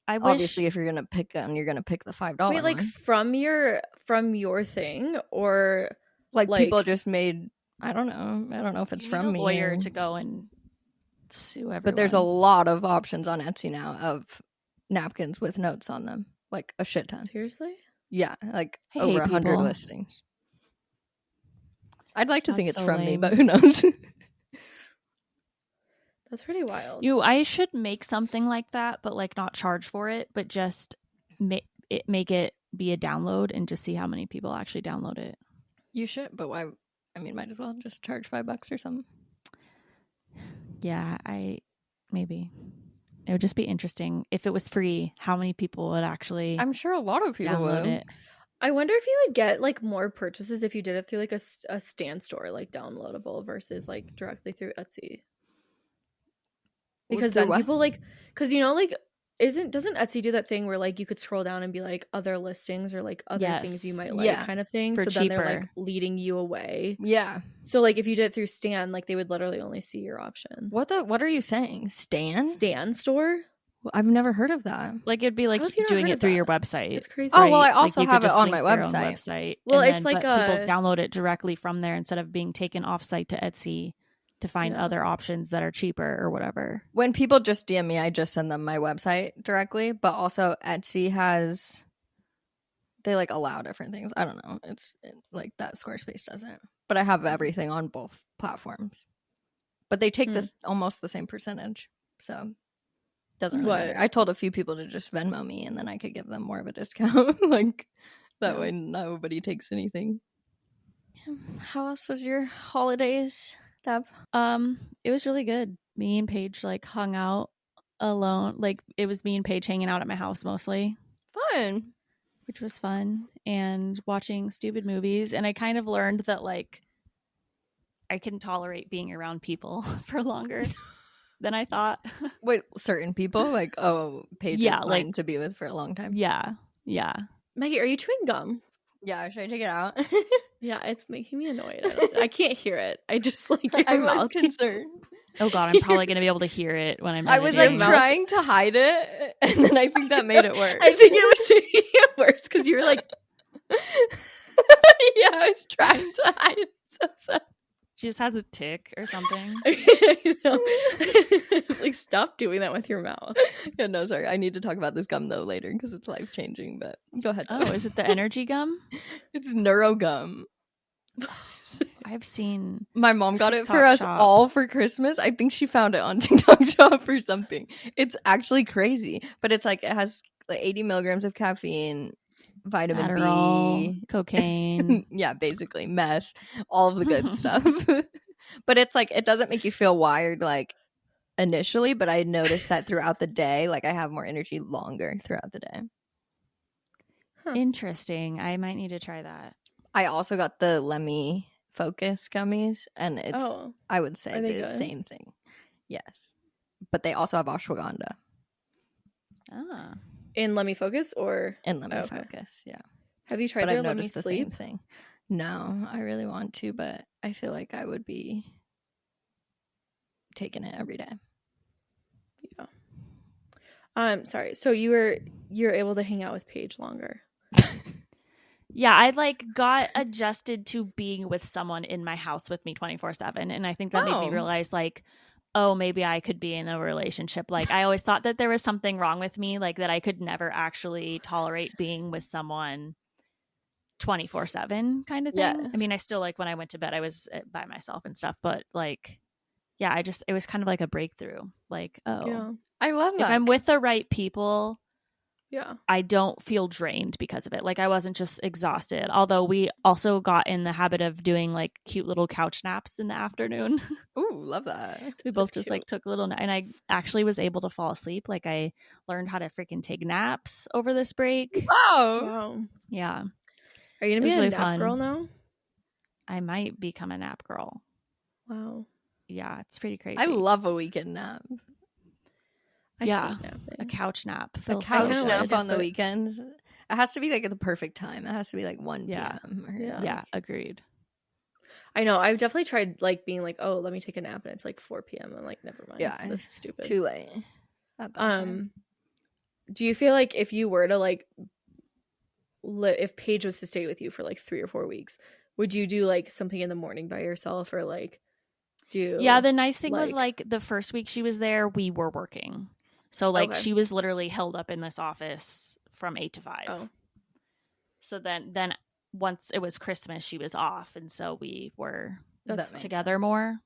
Speaker 1: I wish
Speaker 3: obviously if you're going to pick them, you're going to pick the $5
Speaker 2: Wait, like
Speaker 3: one.
Speaker 2: from your thing, or
Speaker 3: Like people just made, I don't know if it's
Speaker 1: you
Speaker 3: from
Speaker 1: need a
Speaker 3: me.
Speaker 1: lawyer to go and sue everyone.
Speaker 3: But there's a lot of options on Etsy now of napkins with notes on them. Like a shit ton.
Speaker 2: seriously?
Speaker 3: Yeah, like
Speaker 1: I
Speaker 3: over
Speaker 1: hate
Speaker 3: 100
Speaker 1: people.
Speaker 3: listings. I'd like to think
Speaker 1: That's
Speaker 3: it's
Speaker 1: so
Speaker 3: from me,
Speaker 1: lame.
Speaker 3: but who knows?
Speaker 2: That's pretty wild.
Speaker 1: I should make something like that, but like not charge for it, but just make it be a download and just see how many people actually download it.
Speaker 3: You should, but why? I mean, might as well just charge $5 or something.
Speaker 1: Yeah, maybe it would just be interesting if it was free. How many people would actually?
Speaker 3: I'm sure a lot of people
Speaker 1: download
Speaker 3: would.
Speaker 1: it.
Speaker 2: I wonder if you would get like more purchases if you did it through like a stand store, like downloadable versus like directly through Etsy. Because then people like, because like doesn't Etsy do that thing where like you could scroll down and be like other listings or like other things you might like kind of thing,
Speaker 1: for
Speaker 2: so then they're like
Speaker 1: cheaper.
Speaker 2: leading you away.
Speaker 3: Yeah.
Speaker 2: So like if you did it through Stan, like they would literally only see your option.
Speaker 3: What are you saying? Stan
Speaker 2: store?
Speaker 3: I've never heard of that.
Speaker 1: Like it'd be like
Speaker 2: How have you not
Speaker 1: doing
Speaker 2: heard
Speaker 1: it
Speaker 2: of
Speaker 1: through
Speaker 2: that?
Speaker 1: your website.
Speaker 2: It's crazy.
Speaker 3: Oh, well, I
Speaker 1: right?
Speaker 3: also
Speaker 1: Like, you
Speaker 3: have
Speaker 1: could
Speaker 3: it
Speaker 1: just
Speaker 3: on my
Speaker 1: link your own
Speaker 3: website.
Speaker 2: Well,
Speaker 1: and
Speaker 2: it's
Speaker 1: then,
Speaker 2: like
Speaker 1: but people download it directly from there instead of being taken offsite to Etsy to find
Speaker 2: Yeah.
Speaker 1: other options that are cheaper or whatever.
Speaker 3: When people just DM me, I just send them my website directly. But also Etsy they like allow different things. I don't know. It's like that Squarespace doesn't. But I have everything on both platforms. But they take this almost the same percentage. So doesn't really matter. I told a few people to just Venmo me and then I could give them more of a discount. Like that way nobody takes anything. How else was your holidays, Deb?
Speaker 1: It was really good. Me and Paige like hung out alone. Like it was me and Paige hanging out at my house mostly.
Speaker 3: Fun.
Speaker 1: Which was fun, and watching stupid movies. And I kind of learned that like I can tolerate being around people for longer than I thought.
Speaker 3: Wait, certain people? Like, Paige is fine to be with for a long time.
Speaker 1: Yeah.
Speaker 2: Maggie, are you chewing gum?
Speaker 3: Yeah, should I take it out?
Speaker 2: Yeah, it's making me annoyed. I can't hear it. I just like your
Speaker 3: I
Speaker 2: mouth.
Speaker 3: was concerned.
Speaker 1: Oh God, I'm probably going to be able to hear it when I'm
Speaker 3: I was
Speaker 1: editing.
Speaker 3: like trying to hide it, and then I think that made it worse.
Speaker 2: I think it was making it worse because you were like,
Speaker 3: yeah, I was trying to hide it. So
Speaker 1: She just has a tick or something.
Speaker 2: I know. It's like, stop doing that with your mouth.
Speaker 3: Yeah, no, sorry. I need to talk about this gum though later because it's life changing. But go ahead.
Speaker 1: Oh, is it the energy gum?
Speaker 3: It's neuro gum.
Speaker 1: I've seen
Speaker 3: my mom got it for
Speaker 1: TikTok
Speaker 3: us
Speaker 1: shop.
Speaker 3: all for Christmas. I think she found it on TikTok shop or something. It's actually crazy, but it's like it has like 80 milligrams of caffeine, vitamin
Speaker 1: Adderall,
Speaker 3: B,
Speaker 1: cocaine.
Speaker 3: yeah, basically meth, all of the good stuff. But it's like it doesn't make you feel wired like initially, but I noticed that throughout the day, like I have more energy longer throughout the day.
Speaker 1: Interesting. I might need to try that.
Speaker 3: I also got the Lemmy Focus gummies, and it's I would say the
Speaker 2: good?
Speaker 3: same thing. Yes, but they also have ashwagandha.
Speaker 1: Ah,
Speaker 2: In Let Me Focus or
Speaker 3: in Lemmy Focus, yeah.
Speaker 2: Have you tried
Speaker 3: But
Speaker 2: their
Speaker 3: I've
Speaker 2: Let Me
Speaker 3: noticed the
Speaker 2: Sleep?
Speaker 3: same thing. No, I really want to, but I feel like I would be taking it every day.
Speaker 2: Yeah. Sorry. So you're able to hang out with Paige longer.
Speaker 1: yeah. I like got adjusted to being with someone in my house with me 24/7, and I think that made me realize like, oh, maybe I could be in a relationship. Like I always thought that there was something wrong with me, like that I could never actually tolerate being with someone 24/7 kind of thing.
Speaker 3: Yes.
Speaker 1: I mean, I still like when I went to bed, I was by myself and stuff, but like, yeah, it was kind of like a breakthrough. Like, oh,
Speaker 2: Yeah.
Speaker 3: I love
Speaker 1: if
Speaker 3: that.
Speaker 1: I'm with the right people,
Speaker 2: Yeah.
Speaker 1: I don't feel drained because of it. Like I wasn't just exhausted. Although we also got in the habit of doing like cute little couch naps in the afternoon.
Speaker 3: Ooh, love that.
Speaker 1: We both just like took a little nap, and I actually was able to fall asleep. Like I learned how to freaking take naps over this break.
Speaker 3: Wow.
Speaker 2: Wow.
Speaker 1: Yeah,
Speaker 2: Are you
Speaker 1: it
Speaker 2: gonna
Speaker 1: was
Speaker 2: be a
Speaker 1: really
Speaker 2: nap
Speaker 1: fun.
Speaker 2: girl now?
Speaker 1: I might become a nap girl.
Speaker 2: Wow.
Speaker 1: Yeah, it's pretty crazy.
Speaker 3: I love a weekend nap.
Speaker 2: I
Speaker 1: Yeah.
Speaker 2: hate napping.
Speaker 1: A couch nap.
Speaker 3: A
Speaker 1: Feels
Speaker 3: couch
Speaker 1: so
Speaker 3: nap
Speaker 1: good.
Speaker 3: on the weekends. It has to be like at the perfect time. It has to be like 1
Speaker 1: Yeah.
Speaker 3: p.m. Or,
Speaker 1: Yeah, agreed.
Speaker 2: I know. I've definitely tried like being like, oh, let me take a nap, and it's like 4 p.m. I'm like, never mind.
Speaker 3: Yeah,
Speaker 2: This is stupid.
Speaker 3: too late. At that time.
Speaker 2: Do you feel like if you were to like, if Paige was to stay with you for like 3 or 4 weeks, would you do like something in the morning by yourself or like do?
Speaker 1: Yeah, the nice thing was like the first week she was there, we were working. So like
Speaker 2: Okay.
Speaker 1: she was literally held up in this office from 8 to 5.
Speaker 2: Oh.
Speaker 1: So then once it was Christmas, she was off, and so we were
Speaker 2: That's
Speaker 1: together more.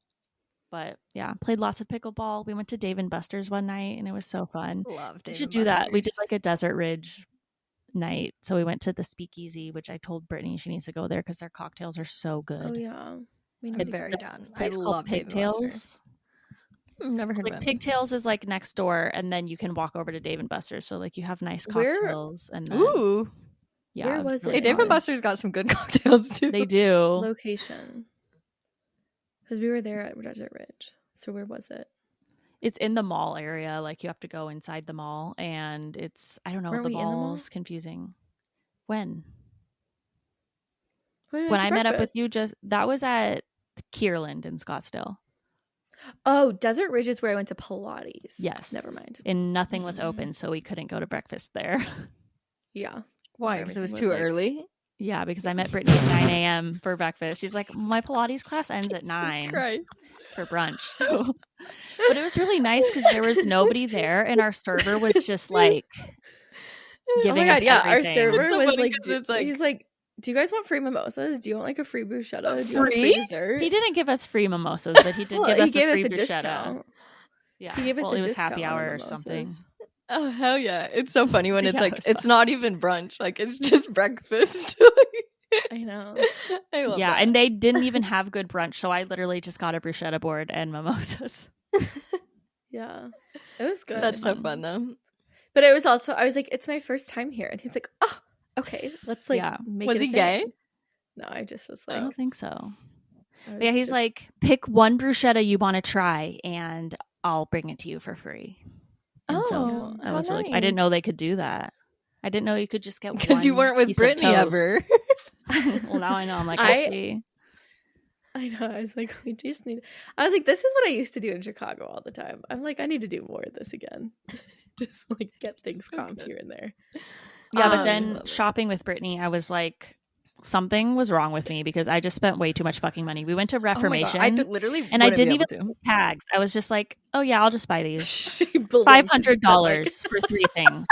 Speaker 1: But yeah, played lots of pickleball. We went to Dave and Buster's one night, and it was so fun.
Speaker 3: Love Dave
Speaker 1: We should
Speaker 3: and
Speaker 1: do that. We did
Speaker 3: Buster's.
Speaker 1: like a Desert Ridge night. So we went to the Speakeasy, which I told Brittany she needs to go there because their cocktails are so good.
Speaker 2: Oh yeah.
Speaker 3: I'm very down. I
Speaker 1: It's called
Speaker 3: love Dave and
Speaker 1: Pigtails.
Speaker 3: Buster's. I've never heard
Speaker 1: Like
Speaker 3: of it.
Speaker 1: Pigtails is like next door, and then you can walk over to Dave and Buster's. So like you have nice
Speaker 2: Where-
Speaker 1: cocktails. And then,
Speaker 3: Ooh.
Speaker 1: yeah,
Speaker 2: Where
Speaker 1: it
Speaker 2: was
Speaker 1: really
Speaker 2: it?
Speaker 3: Hey, Dave and
Speaker 1: fun.
Speaker 3: Buster's got some good cocktails too.
Speaker 1: They do.
Speaker 2: Location. Because we were there at Desert Ridge. So where was it?
Speaker 1: It's in the mall area. Like you have to go inside the mall, and it's I don't know.
Speaker 2: Weren't
Speaker 1: The
Speaker 2: we in the mall?
Speaker 1: mall's confusing. When
Speaker 2: We went
Speaker 1: when
Speaker 2: to
Speaker 1: I met up with
Speaker 2: breakfast.
Speaker 1: you, that was at Kierland in Scottsdale.
Speaker 2: Oh, Desert Ridge is where I went to Pilates.
Speaker 1: Yes.
Speaker 2: Never mind.
Speaker 1: And nothing was open, so we couldn't go to breakfast there.
Speaker 2: Yeah.
Speaker 3: Why? Because it was
Speaker 1: Everything
Speaker 3: too
Speaker 1: was, like,
Speaker 3: early?
Speaker 1: Yeah, because I met Brittany at 9 a.m. for breakfast. She's like, my Pilates class ends at 9
Speaker 3: Christ.
Speaker 1: for brunch. So, but it was really nice because there was nobody there, and our server was just like giving us
Speaker 2: yeah.
Speaker 1: everything.
Speaker 2: Our server
Speaker 3: It's so
Speaker 2: was
Speaker 3: funny
Speaker 2: like,
Speaker 3: 'cause it's like-
Speaker 2: he's like, do you guys want free mimosas? Do you want like a free bruschetta? Do you want a
Speaker 3: Free?
Speaker 2: free dessert?
Speaker 1: He didn't give us free mimosas, but he did
Speaker 2: Well,
Speaker 1: give
Speaker 2: he
Speaker 1: us
Speaker 2: gave
Speaker 1: a free
Speaker 2: us a
Speaker 1: bruschetta.
Speaker 2: discount.
Speaker 1: Yeah,
Speaker 2: He gave us
Speaker 1: well,
Speaker 2: a
Speaker 1: it was
Speaker 2: discount
Speaker 1: happy
Speaker 2: on
Speaker 1: hour or
Speaker 2: mimosas.
Speaker 1: something.
Speaker 3: Oh, hell yeah. It's so funny when it's
Speaker 1: Yeah,
Speaker 3: like,
Speaker 1: it was
Speaker 3: it's
Speaker 1: fun.
Speaker 3: not even brunch. Like, it's just breakfast.
Speaker 2: I know.
Speaker 3: I love
Speaker 1: Yeah,
Speaker 3: that.
Speaker 1: and they didn't even have good brunch, so I literally just got a bruschetta board and mimosas.
Speaker 2: Yeah. It was good.
Speaker 3: That's so fun, though.
Speaker 2: But it was also, I was like, it's my first time here. And he's like, oh, okay. Let's like
Speaker 1: Yeah.
Speaker 2: make
Speaker 3: Was
Speaker 2: it a
Speaker 3: he gay?
Speaker 2: thing. No, I just was
Speaker 1: I
Speaker 2: like,
Speaker 1: don't think so.
Speaker 2: I
Speaker 1: But yeah,
Speaker 2: was
Speaker 1: he's
Speaker 2: just-
Speaker 1: like, pick one bruschetta you want to try, and I'll bring it to you for free. And so that
Speaker 3: how
Speaker 1: was really. I didn't know
Speaker 3: nice.
Speaker 1: they could do that. I didn't know you could just get one.
Speaker 3: Because you weren't with
Speaker 1: piece of
Speaker 3: Brittany
Speaker 1: toast.
Speaker 3: ever.
Speaker 1: Well, now I know. I'm like,
Speaker 2: I
Speaker 1: actually,
Speaker 2: I know. I was like, we just need. I was like, this is what I used to do in Chicago all the time. I'm like, I need to do more of this again. Just like get things comped here and there.
Speaker 1: yeah. But
Speaker 2: Um,
Speaker 1: then shopping with Brittany, I was like, something was wrong with me because I just spent way too much fucking money. We went to
Speaker 3: Oh my God,
Speaker 1: Reformation.
Speaker 3: I literally
Speaker 1: and I
Speaker 3: wouldn't be
Speaker 1: didn't even
Speaker 3: able to.
Speaker 1: look at tags. I was just like, oh yeah, I'll just buy these.
Speaker 2: She blinked and spent,
Speaker 1: $500 for 3 things.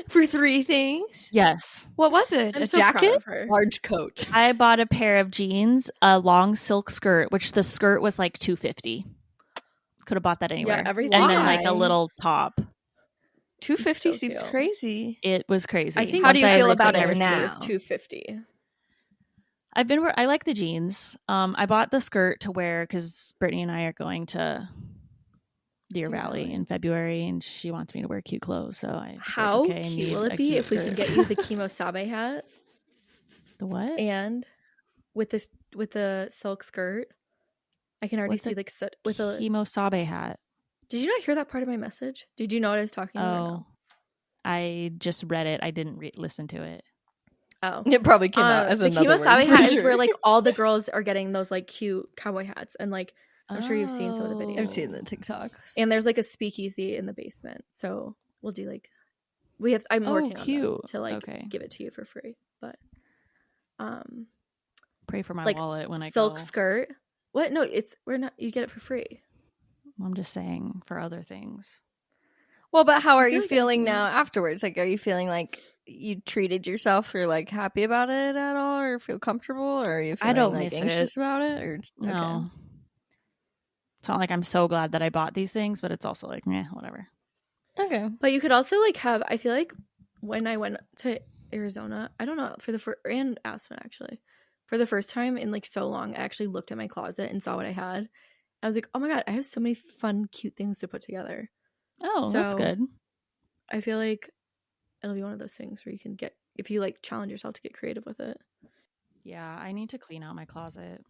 Speaker 3: For 3 things?
Speaker 1: Yes.
Speaker 3: What was it?
Speaker 2: I'm
Speaker 3: A
Speaker 2: so proud
Speaker 3: jacket?
Speaker 2: of her.
Speaker 3: Large coat.
Speaker 1: I bought a pair of jeans, a long silk skirt, which the skirt was like $250. Could have bought that anywhere.
Speaker 2: everything.
Speaker 1: And then like a
Speaker 3: Why?
Speaker 1: little top.
Speaker 3: 250
Speaker 2: So
Speaker 3: seems
Speaker 2: cute.
Speaker 3: crazy.
Speaker 1: It was crazy.
Speaker 2: I think.
Speaker 3: How do you
Speaker 1: Once I
Speaker 3: feel
Speaker 1: lived
Speaker 3: about
Speaker 1: in
Speaker 3: it
Speaker 1: there,
Speaker 3: now?
Speaker 2: It was $250.
Speaker 1: I like the jeans. I bought the skirt to wear because Brittany and I are going to Deer Valley in February, and she wants me to wear cute clothes. So I was
Speaker 2: How
Speaker 1: like, okay, I
Speaker 2: cute
Speaker 1: need
Speaker 2: will
Speaker 1: a
Speaker 2: it be
Speaker 1: cute
Speaker 2: if we can
Speaker 1: skirt.
Speaker 2: get you the kimosabe hat
Speaker 1: The what?
Speaker 2: and with the silk skirt? I can already
Speaker 1: What's
Speaker 2: see
Speaker 1: a
Speaker 2: like with a.
Speaker 1: Kimosabe hat.
Speaker 2: Did you not hear that part of my message? Did you know what I was talking about? or
Speaker 1: Oh,
Speaker 2: no?
Speaker 1: I just read it. I didn't listen to it.
Speaker 2: Oh.
Speaker 3: It probably came out as
Speaker 2: the
Speaker 3: another word.
Speaker 2: kimosabe
Speaker 3: for
Speaker 2: hat is
Speaker 3: sure.
Speaker 2: where like all the girls are getting those like cute cowboy hats, and like I'm sure you've seen some of the
Speaker 1: Oh.
Speaker 2: videos.
Speaker 3: I've seen the TikToks.
Speaker 2: And there's like a speakeasy in the basement, so we'll do like I'm
Speaker 1: Oh,
Speaker 2: working on
Speaker 1: cute.
Speaker 2: that to like
Speaker 1: Okay.
Speaker 2: give it to you for free. But
Speaker 1: Pray for my
Speaker 2: like
Speaker 1: wallet when I
Speaker 2: silk
Speaker 1: go.
Speaker 2: skirt. What? No, we're not. You get it for free.
Speaker 1: I'm just saying for other things.
Speaker 3: Well, but how are
Speaker 2: feel
Speaker 3: you
Speaker 2: like
Speaker 3: feeling
Speaker 2: everything-
Speaker 3: now afterwards? Like, are you feeling like you treated yourself or like happy about it at all, or feel comfortable, or are you
Speaker 1: I
Speaker 3: feeling
Speaker 1: don't
Speaker 3: like
Speaker 1: miss
Speaker 3: anxious
Speaker 1: it.
Speaker 3: about it? Or
Speaker 1: No. It's not like I'm so glad that I bought these things, but it's also like, whatever.
Speaker 3: Okay.
Speaker 2: But you could also like have. I feel like when I went to Arizona, I don't know, for the first, and Aspen actually, for the first time in like so long, I actually looked at my closet and saw what I had. I was like, oh my god, I have so many fun, cute things to put together.
Speaker 1: Oh, that's
Speaker 2: So-
Speaker 1: good.
Speaker 2: I feel like it'll be one of those things where you can get, if you like challenge yourself to get creative with it.
Speaker 1: Yeah, I need to clean out my closet.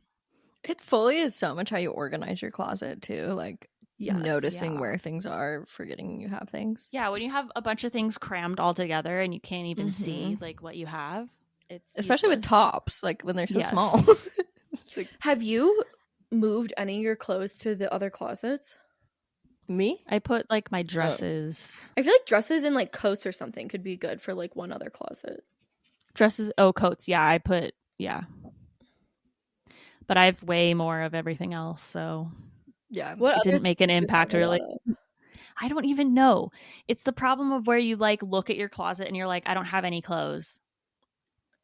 Speaker 3: It fully is so much how you organize your closet too. Like
Speaker 2: Yes.
Speaker 3: noticing
Speaker 1: Yeah.
Speaker 3: where things are, forgetting you have things.
Speaker 1: Yeah, when you have a bunch of things crammed all together and you can't even see
Speaker 3: Mhm.
Speaker 1: like what you have, it's
Speaker 3: Especially with
Speaker 1: useless.
Speaker 3: tops, like when they're so
Speaker 1: Yes.
Speaker 3: small. It's like,
Speaker 2: Have you moved any of your clothes to the other closets?
Speaker 3: me?
Speaker 1: I put like my dresses.
Speaker 2: I feel like dresses and like coats or something could be good for like one other closet.
Speaker 1: Coats. Yeah, I put, yeah. But I have way more of everything else, so
Speaker 3: Yeah.
Speaker 2: What
Speaker 1: it
Speaker 2: other
Speaker 1: didn't make an
Speaker 2: things do you
Speaker 1: impact
Speaker 2: have a
Speaker 1: really.
Speaker 2: lot of?
Speaker 1: I don't even know. It's the problem of where you like look at your closet and you're like, I don't have any clothes.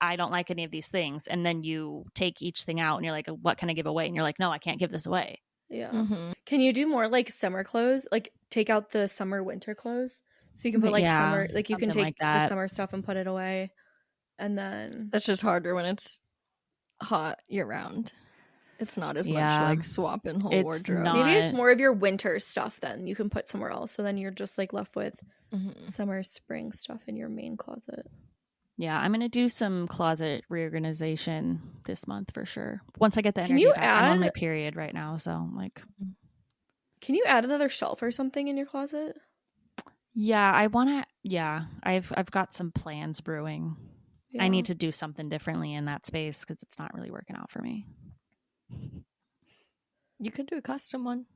Speaker 1: I don't like any of these things. And then you take each thing out and you're like, what can I give away? And you're like, no, I can't give this away.
Speaker 2: Yeah.
Speaker 3: Mhm.
Speaker 2: Can you do more like summer clothes? Like take out the summer winter clothes, so you can put like
Speaker 1: Yeah,
Speaker 2: summer. Like you can
Speaker 1: something
Speaker 2: take
Speaker 1: like
Speaker 2: the
Speaker 1: that.
Speaker 2: summer stuff and put it away, and then
Speaker 3: That's just harder when it's hot year round. It's not as much
Speaker 1: Yeah.
Speaker 3: like swapping whole
Speaker 1: It's
Speaker 3: wardrobe.
Speaker 1: not.
Speaker 2: maybe it's more of your winter stuff. Then you can put somewhere else. So then you're just like left with
Speaker 3: Mhm.
Speaker 2: summer, spring stuff in your main closet.
Speaker 1: Yeah, I'm gonna do some closet reorganization this month for sure. Once I get the
Speaker 2: Can
Speaker 1: energy
Speaker 2: you
Speaker 1: back. I'm on my
Speaker 2: add-
Speaker 1: period right now, so I'm like,
Speaker 2: Can you add another shelf or something in your closet?
Speaker 1: yeah, I wanna. Yeah, I've got some plans brewing. I need to do something differently in that space because it's not really working out for me.
Speaker 3: You could do a custom one.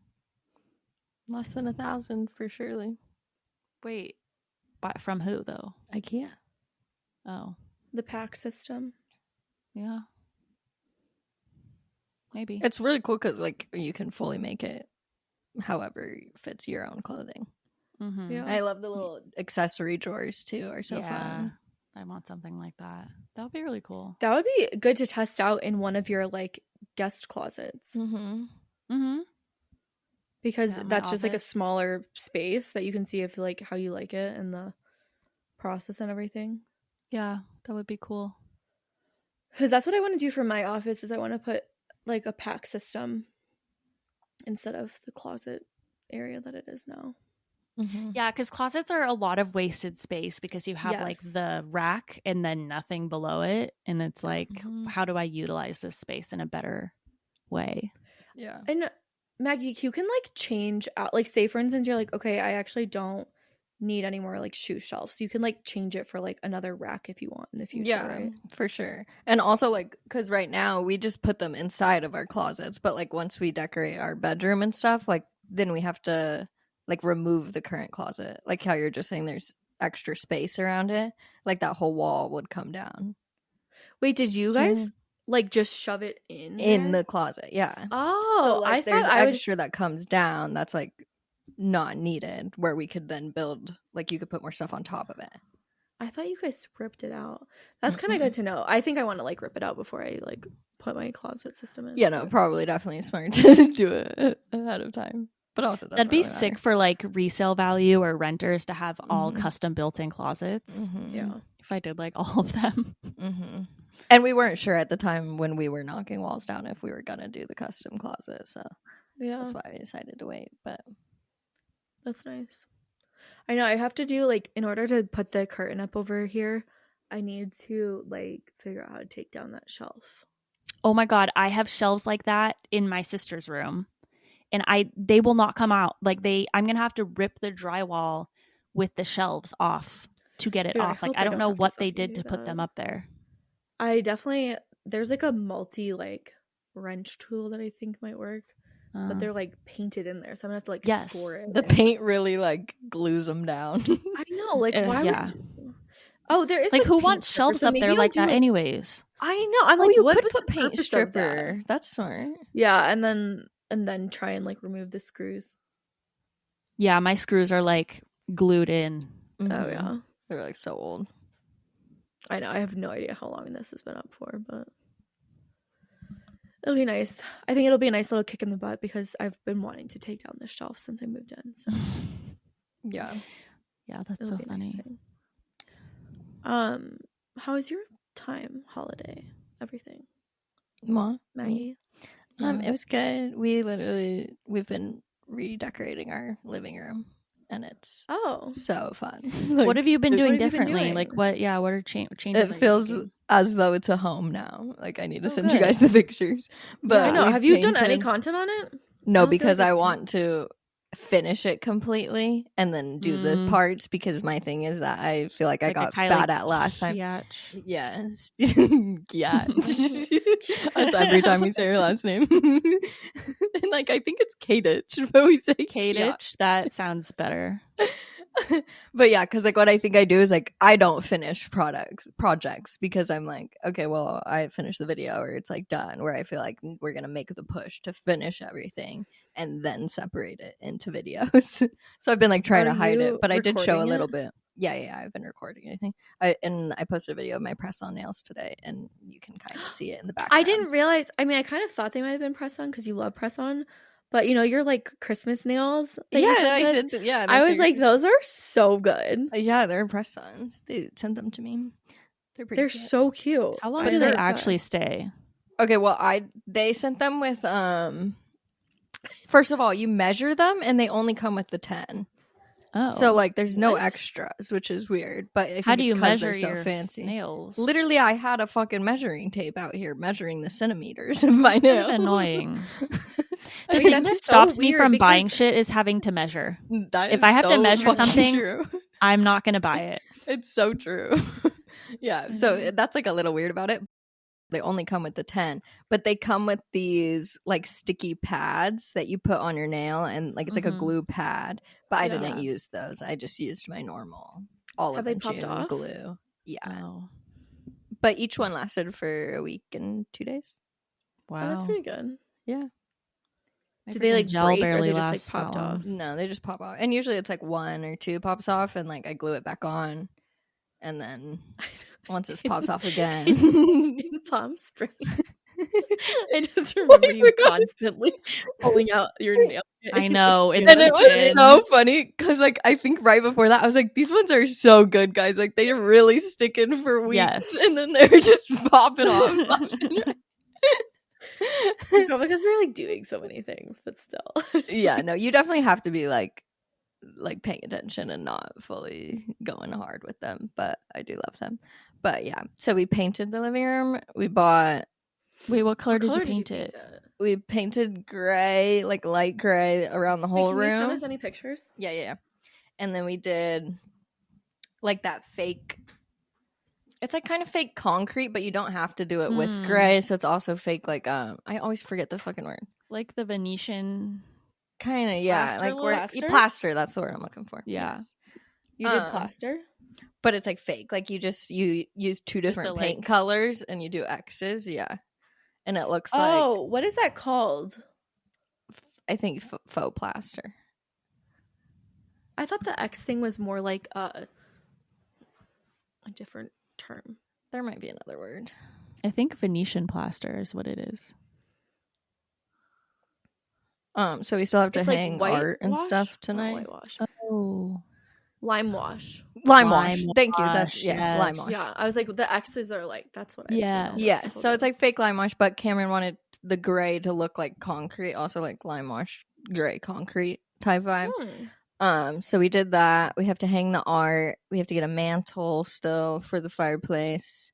Speaker 3: Less than 1,000 for surely.
Speaker 1: Wait, but from who though?
Speaker 3: IKEA.
Speaker 1: Oh,
Speaker 2: the pack system.
Speaker 1: yeah, maybe.
Speaker 3: It's really cool because like you can fully make it however fits your own clothing.
Speaker 1: Mm-hmm.
Speaker 2: Yeah.
Speaker 3: I love the little accessory drawers too. Are so
Speaker 1: Yeah,
Speaker 3: fun.
Speaker 1: I want something like that. That would be really cool.
Speaker 2: That would be good to test out in one of your like guest closets,
Speaker 3: Mm-hmm.
Speaker 1: Mm-hmm.
Speaker 2: because
Speaker 1: Yeah, my
Speaker 2: that's just like a
Speaker 1: office.
Speaker 2: smaller space that you can see if like how you like it and the process and everything.
Speaker 1: Yeah, that would be cool.
Speaker 2: Because that's what I want to do for my office is I want to put like a pack system instead of the closet area that it is now.
Speaker 3: Mm-hmm.
Speaker 1: Yeah, because closets are a lot of wasted space because you have like
Speaker 2: Yes.
Speaker 1: the rack and then nothing below it. And it's like,
Speaker 3: Mhm.
Speaker 1: how do I utilize this space in a better way?
Speaker 3: Yeah.
Speaker 2: And Maggie, you can like change out, like say for instance you're like, okay, I actually don't need any more like shoe shelves. You can like change it for like another rack if you want in the future,
Speaker 3: Yeah,
Speaker 2: right?
Speaker 3: for sure. And also like because right now we just put them inside of our closets, but like once we decorate our bedroom and stuff, like then we have to like remove the current closet. Like how you're just saying there's extra space around it. Like that whole wall would come down
Speaker 2: Wait, did you
Speaker 3: Do you know what I
Speaker 2: guys
Speaker 3: mean?
Speaker 2: like just shove it in
Speaker 3: In
Speaker 2: there?
Speaker 3: the closet. Yeah.
Speaker 2: Oh,
Speaker 3: So like
Speaker 2: I
Speaker 3: there's
Speaker 2: thought I would.
Speaker 3: extra that comes down that's like not needed where we could then build like you could put more stuff on top of it.
Speaker 2: I thought you guys ripped it out. That's kind of good to know. I think I want to like rip it out before I like put my closet system in.
Speaker 3: Yeah, no, probably definitely smart to do it ahead of time. But also
Speaker 1: That'd be sick for like resale value or renters to have all
Speaker 3: Mhm.
Speaker 1: custom built-in closets.
Speaker 3: Mm-hmm.
Speaker 2: Yeah.
Speaker 1: If I did like all of them.
Speaker 3: Mm-hmm. And we weren't sure at the time when we were knocking walls down if we were gonna do the custom closet, so
Speaker 2: Yeah.
Speaker 3: that's why we decided to wait. But
Speaker 2: That's nice. I know I have to do like in order to put the curtain up over here, I need to like figure out how to take down that shelf.
Speaker 1: Oh my God, I have shelves like that in my sister's room. And they will not come out. Like I'm gonna have to rip the drywall with the shelves off to get it
Speaker 2: Dude, I
Speaker 1: off. Like
Speaker 2: hope
Speaker 1: I
Speaker 2: I
Speaker 1: don't
Speaker 2: don't
Speaker 1: know
Speaker 2: have to
Speaker 1: what they
Speaker 2: fucking
Speaker 1: did
Speaker 2: do
Speaker 1: to put them
Speaker 2: that.
Speaker 1: up there.
Speaker 2: I definitely there's like a multi like wrench tool that I think might work, but they're like painted in there, so I'm gonna have to like
Speaker 1: Yes.
Speaker 2: score it.
Speaker 3: the paint really like glues them down.
Speaker 2: I know, like why?
Speaker 1: yeah.
Speaker 2: Would... Oh, there is
Speaker 1: Like who
Speaker 2: paint
Speaker 1: wants
Speaker 2: stripper,
Speaker 1: shelves
Speaker 2: so
Speaker 1: up
Speaker 2: maybe
Speaker 1: there
Speaker 2: I'll
Speaker 1: like
Speaker 2: do
Speaker 1: that
Speaker 2: it-
Speaker 1: anyways?
Speaker 2: I know. I'm
Speaker 3: Oh,
Speaker 2: like,
Speaker 3: you
Speaker 2: what
Speaker 3: could
Speaker 2: was
Speaker 3: put
Speaker 2: the
Speaker 3: paint
Speaker 2: purpose of that?
Speaker 3: stripper. That's smart.
Speaker 2: Yeah, and then try and like remove the screws.
Speaker 1: Yeah, my screws are like glued in.
Speaker 2: Oh
Speaker 3: Mhm.
Speaker 2: yeah.
Speaker 3: They're like so old.
Speaker 2: I know. I have no idea how long this has been up for, but it'll be nice. I think it'll be a nice little kick in the butt because I've been wanting to take down this shelf since I moved in. So
Speaker 3: Yeah.
Speaker 1: Yeah, that's
Speaker 2: it'll
Speaker 1: so
Speaker 2: be a nice
Speaker 1: funny.
Speaker 2: thing. How was your time, holiday, everything,
Speaker 3: Ma,
Speaker 2: Maggie?
Speaker 3: It was good. We've been redecorating our living room, and it's
Speaker 2: Oh,
Speaker 3: so fun.
Speaker 1: What have you been doing
Speaker 2: what have you been
Speaker 1: differently? Like
Speaker 2: doing?
Speaker 1: what? Yeah, what are changes?
Speaker 3: It
Speaker 1: are you
Speaker 3: feels
Speaker 1: making?
Speaker 3: as though it's a home now. Like I need to
Speaker 1: Oh,
Speaker 3: send you guys the
Speaker 1: good.
Speaker 3: pictures. But
Speaker 2: I know.
Speaker 3: we
Speaker 2: Have you done any
Speaker 3: painted-
Speaker 2: content on it?
Speaker 3: No,
Speaker 2: don't feel
Speaker 3: because
Speaker 2: like
Speaker 3: I
Speaker 2: I've seen
Speaker 3: want to finish it completely and then do the
Speaker 1: Mm.
Speaker 3: parts because my thing is that I feel like I
Speaker 1: Like a
Speaker 3: got
Speaker 1: Kylie
Speaker 3: bad at last time.
Speaker 1: Kiach.
Speaker 3: Yes. Yeah. That's every time we say her last name. And like I think it's Kadich, but we say
Speaker 1: Kadich. That sounds better.
Speaker 3: But yeah, because like what I think I do is like I don't finish projects because I'm like, okay, well I finished the video or it's like done, where I feel like we're gonna make the push to finish everything and then separate it into videos. So I've been like trying
Speaker 2: Are
Speaker 3: to hide it,
Speaker 2: you
Speaker 3: but I did show a
Speaker 2: recording
Speaker 3: little
Speaker 2: it?
Speaker 3: bit. Yeah, I've been recording. I think I posted a video of my press on nails today, and you can kind of see it in the background.
Speaker 2: I didn't realize. I mean, I kind of thought they might have been press on because you love press on, but you're like Christmas nails. That you sent
Speaker 3: I
Speaker 2: us.
Speaker 3: said, yeah.
Speaker 2: I
Speaker 3: they're
Speaker 2: was like,
Speaker 3: figures.
Speaker 2: those are so good.
Speaker 3: Yeah, they're press ons. They sent them to me. They're pretty.
Speaker 2: They're
Speaker 3: cute.
Speaker 2: so cute.
Speaker 1: How long
Speaker 2: But
Speaker 1: do they
Speaker 2: they're
Speaker 1: actually
Speaker 2: obsessed.
Speaker 1: stay?
Speaker 3: Okay, well, they sent them with First of all, you measure them and they only come with the 10.
Speaker 1: Oh,
Speaker 3: So like there's no
Speaker 2: What?
Speaker 3: extras, which is weird, but I think
Speaker 1: how do
Speaker 3: it's
Speaker 1: you
Speaker 3: 'cause
Speaker 1: measure
Speaker 3: they're so
Speaker 1: your
Speaker 3: fancy.
Speaker 1: nails?
Speaker 3: Literally, I had a fucking measuring tape out here measuring the centimeters of my
Speaker 1: Kind
Speaker 3: nails.
Speaker 1: of annoying.
Speaker 2: Wait,
Speaker 1: The thing
Speaker 2: that's
Speaker 1: that
Speaker 2: so
Speaker 1: stops me
Speaker 2: weird
Speaker 1: from buying
Speaker 2: because-
Speaker 1: shit is having to measure.
Speaker 3: That
Speaker 1: If
Speaker 3: is
Speaker 1: I have to
Speaker 3: so
Speaker 1: measure
Speaker 3: fucking
Speaker 1: something,
Speaker 3: true.
Speaker 1: I'm not going to buy it.
Speaker 3: It's so true. Yeah,
Speaker 2: I
Speaker 3: so
Speaker 2: know.
Speaker 3: that's like a little weird about it. They only come with the 10, but they come with these like sticky pads that you put on your nail, and like it's like a
Speaker 1: Mhm.
Speaker 3: glue pad. But I
Speaker 2: Yeah.
Speaker 3: didn't use those. I just used my normal olive
Speaker 2: Have they
Speaker 3: and
Speaker 2: popped
Speaker 3: June
Speaker 2: off?
Speaker 3: glue. Yeah,
Speaker 1: Oh,
Speaker 3: but each one lasted for a week and 2 days.
Speaker 1: wow.
Speaker 2: Oh, that's pretty good.
Speaker 3: Yeah,
Speaker 1: My
Speaker 2: Did they
Speaker 1: freaking
Speaker 2: like
Speaker 1: gel
Speaker 2: break or
Speaker 1: barely
Speaker 2: they just like
Speaker 1: lasts that
Speaker 2: popped off?
Speaker 1: long.
Speaker 3: no, they just pop off, and usually it's like 1 or 2 pops off, and like I glue it back on, and then once it pops off again.
Speaker 2: In Palm Springs. I just remember you constantly pulling out your nail.
Speaker 1: I know.
Speaker 2: And
Speaker 1: It's
Speaker 3: And it was
Speaker 1: kitchen.
Speaker 3: so funny because, like, I think right before that, I was like, these ones are so good, guys. Like, they really stick in for weeks.
Speaker 1: Yes.
Speaker 3: And then they're just popping off. left and right.
Speaker 2: It's probably because we're like doing so many things, but still.
Speaker 3: Yeah, no, you definitely have to be like paying attention and not fully going hard with them. But I do love them. But yeah, so we painted the living room. We bought.
Speaker 1: Wait, what color,
Speaker 2: What color
Speaker 1: did you paint it?
Speaker 3: We painted gray, like light gray, around the whole
Speaker 2: Wait, can
Speaker 3: room.
Speaker 2: you send us any pictures?
Speaker 3: Yeah. And then we did like that fake. It's like kind of fake concrete, but you don't have to do it with gray. So it's also fake. Like I always forget the fucking word.
Speaker 1: Like the Venetian.
Speaker 3: Kind of, yeah.
Speaker 2: Plaster
Speaker 3: Like
Speaker 2: look?
Speaker 3: where
Speaker 2: Plaster?
Speaker 3: plaster. That's the word I'm looking for.
Speaker 1: Yeah.
Speaker 3: Yes.
Speaker 2: You did plaster?
Speaker 3: But it's like fake. Like you use 2 different
Speaker 1: the,
Speaker 3: paint
Speaker 1: like-
Speaker 3: colors and you do X's. Yeah. And it looks
Speaker 2: Oh, what is that called?
Speaker 3: like I think faux plaster.
Speaker 2: I thought the X thing was more like a different term.
Speaker 3: There might be another word.
Speaker 1: I think Venetian plaster is what it is.
Speaker 3: So we still have to
Speaker 2: It's like
Speaker 3: hang
Speaker 2: white
Speaker 3: art and
Speaker 2: wash?
Speaker 3: stuff
Speaker 2: Not
Speaker 3: tonight.
Speaker 2: whitewash.
Speaker 1: Oh.
Speaker 2: Lime wash.
Speaker 3: Lime wash.
Speaker 1: Lime
Speaker 3: Thank you. That's
Speaker 1: wash,
Speaker 3: yes, lime
Speaker 1: yes.
Speaker 3: wash.
Speaker 2: Yeah, I was like, the X's are like, that's what I've
Speaker 1: Yes.
Speaker 2: seen.
Speaker 3: Yeah, so it's like fake lime wash, but Cameron wanted the gray to look like concrete, also like lime wash, gray concrete type vibe. So we did that. We have to hang the art. We have to get a mantle still for the fireplace.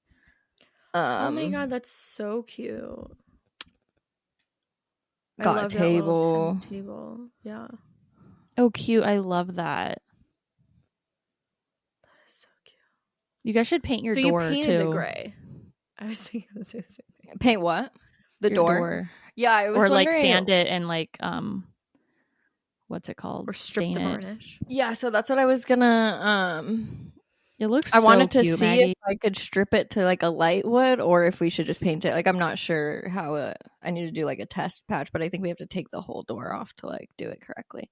Speaker 2: Oh my god, that's so cute. I
Speaker 3: Got a
Speaker 2: love that little
Speaker 3: table.
Speaker 2: table. Yeah.
Speaker 1: Oh, cute. I love that.
Speaker 2: That is so cute.
Speaker 1: You guys should paint your
Speaker 2: So
Speaker 1: door
Speaker 2: you painted
Speaker 1: too.
Speaker 2: the gray. I was thinking the same thing.
Speaker 3: Paint what? The
Speaker 1: Your
Speaker 3: door? Yeah, I was
Speaker 1: or like
Speaker 3: wondering-
Speaker 1: sand it and like what's it called?
Speaker 2: Or strip the
Speaker 1: Stain it.
Speaker 2: varnish.
Speaker 3: Yeah, so that's what I was gonna
Speaker 1: It looks
Speaker 3: I
Speaker 1: so
Speaker 3: wanted to
Speaker 1: cute,
Speaker 3: see
Speaker 1: Maggie.
Speaker 3: if I could strip it to like a light wood or if we should just paint it. Like I'm not sure how I need to do like a test patch, but I think we have to take the whole door off to like do it correctly.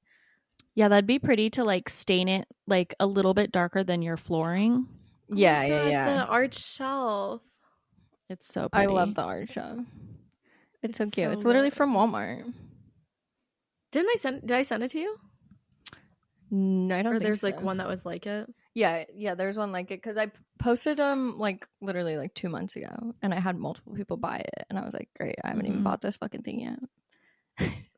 Speaker 1: Yeah, that'd be pretty to like stain it like a little bit darker than your flooring.
Speaker 3: Yeah,
Speaker 2: Oh my
Speaker 3: yeah,
Speaker 2: God,
Speaker 3: yeah.
Speaker 2: The art shelf.
Speaker 1: It's so
Speaker 3: I
Speaker 1: pretty.
Speaker 3: love the art show. It's so
Speaker 2: It's
Speaker 3: cute.
Speaker 2: so
Speaker 3: It's literally
Speaker 2: good.
Speaker 3: from Walmart.
Speaker 2: Did I send it to you?
Speaker 3: No, I don't
Speaker 2: Or
Speaker 3: think
Speaker 2: there's
Speaker 3: so.
Speaker 2: like one that was like it?
Speaker 3: Yeah, there's one like it because I posted like literally like 2 months ago, and I had multiple people buy it, and I was like, great, I haven't even
Speaker 1: Mhm.
Speaker 3: bought this fucking thing yet.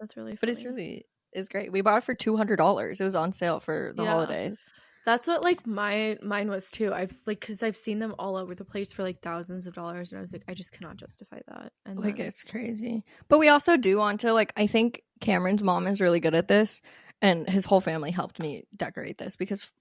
Speaker 2: That's really
Speaker 3: But
Speaker 2: funny.
Speaker 3: it's great. We bought it for $200. It was on sale for the
Speaker 2: Yeah.
Speaker 3: holidays.
Speaker 2: That's what like mine was too. I've like because I've seen them all over the place for like thousands of dollars, and I was like, I just cannot justify that. And
Speaker 3: Like
Speaker 2: then,
Speaker 3: it's crazy. But we also do want to like I think Cameron's mom is really good at this, and his whole family helped me decorate this because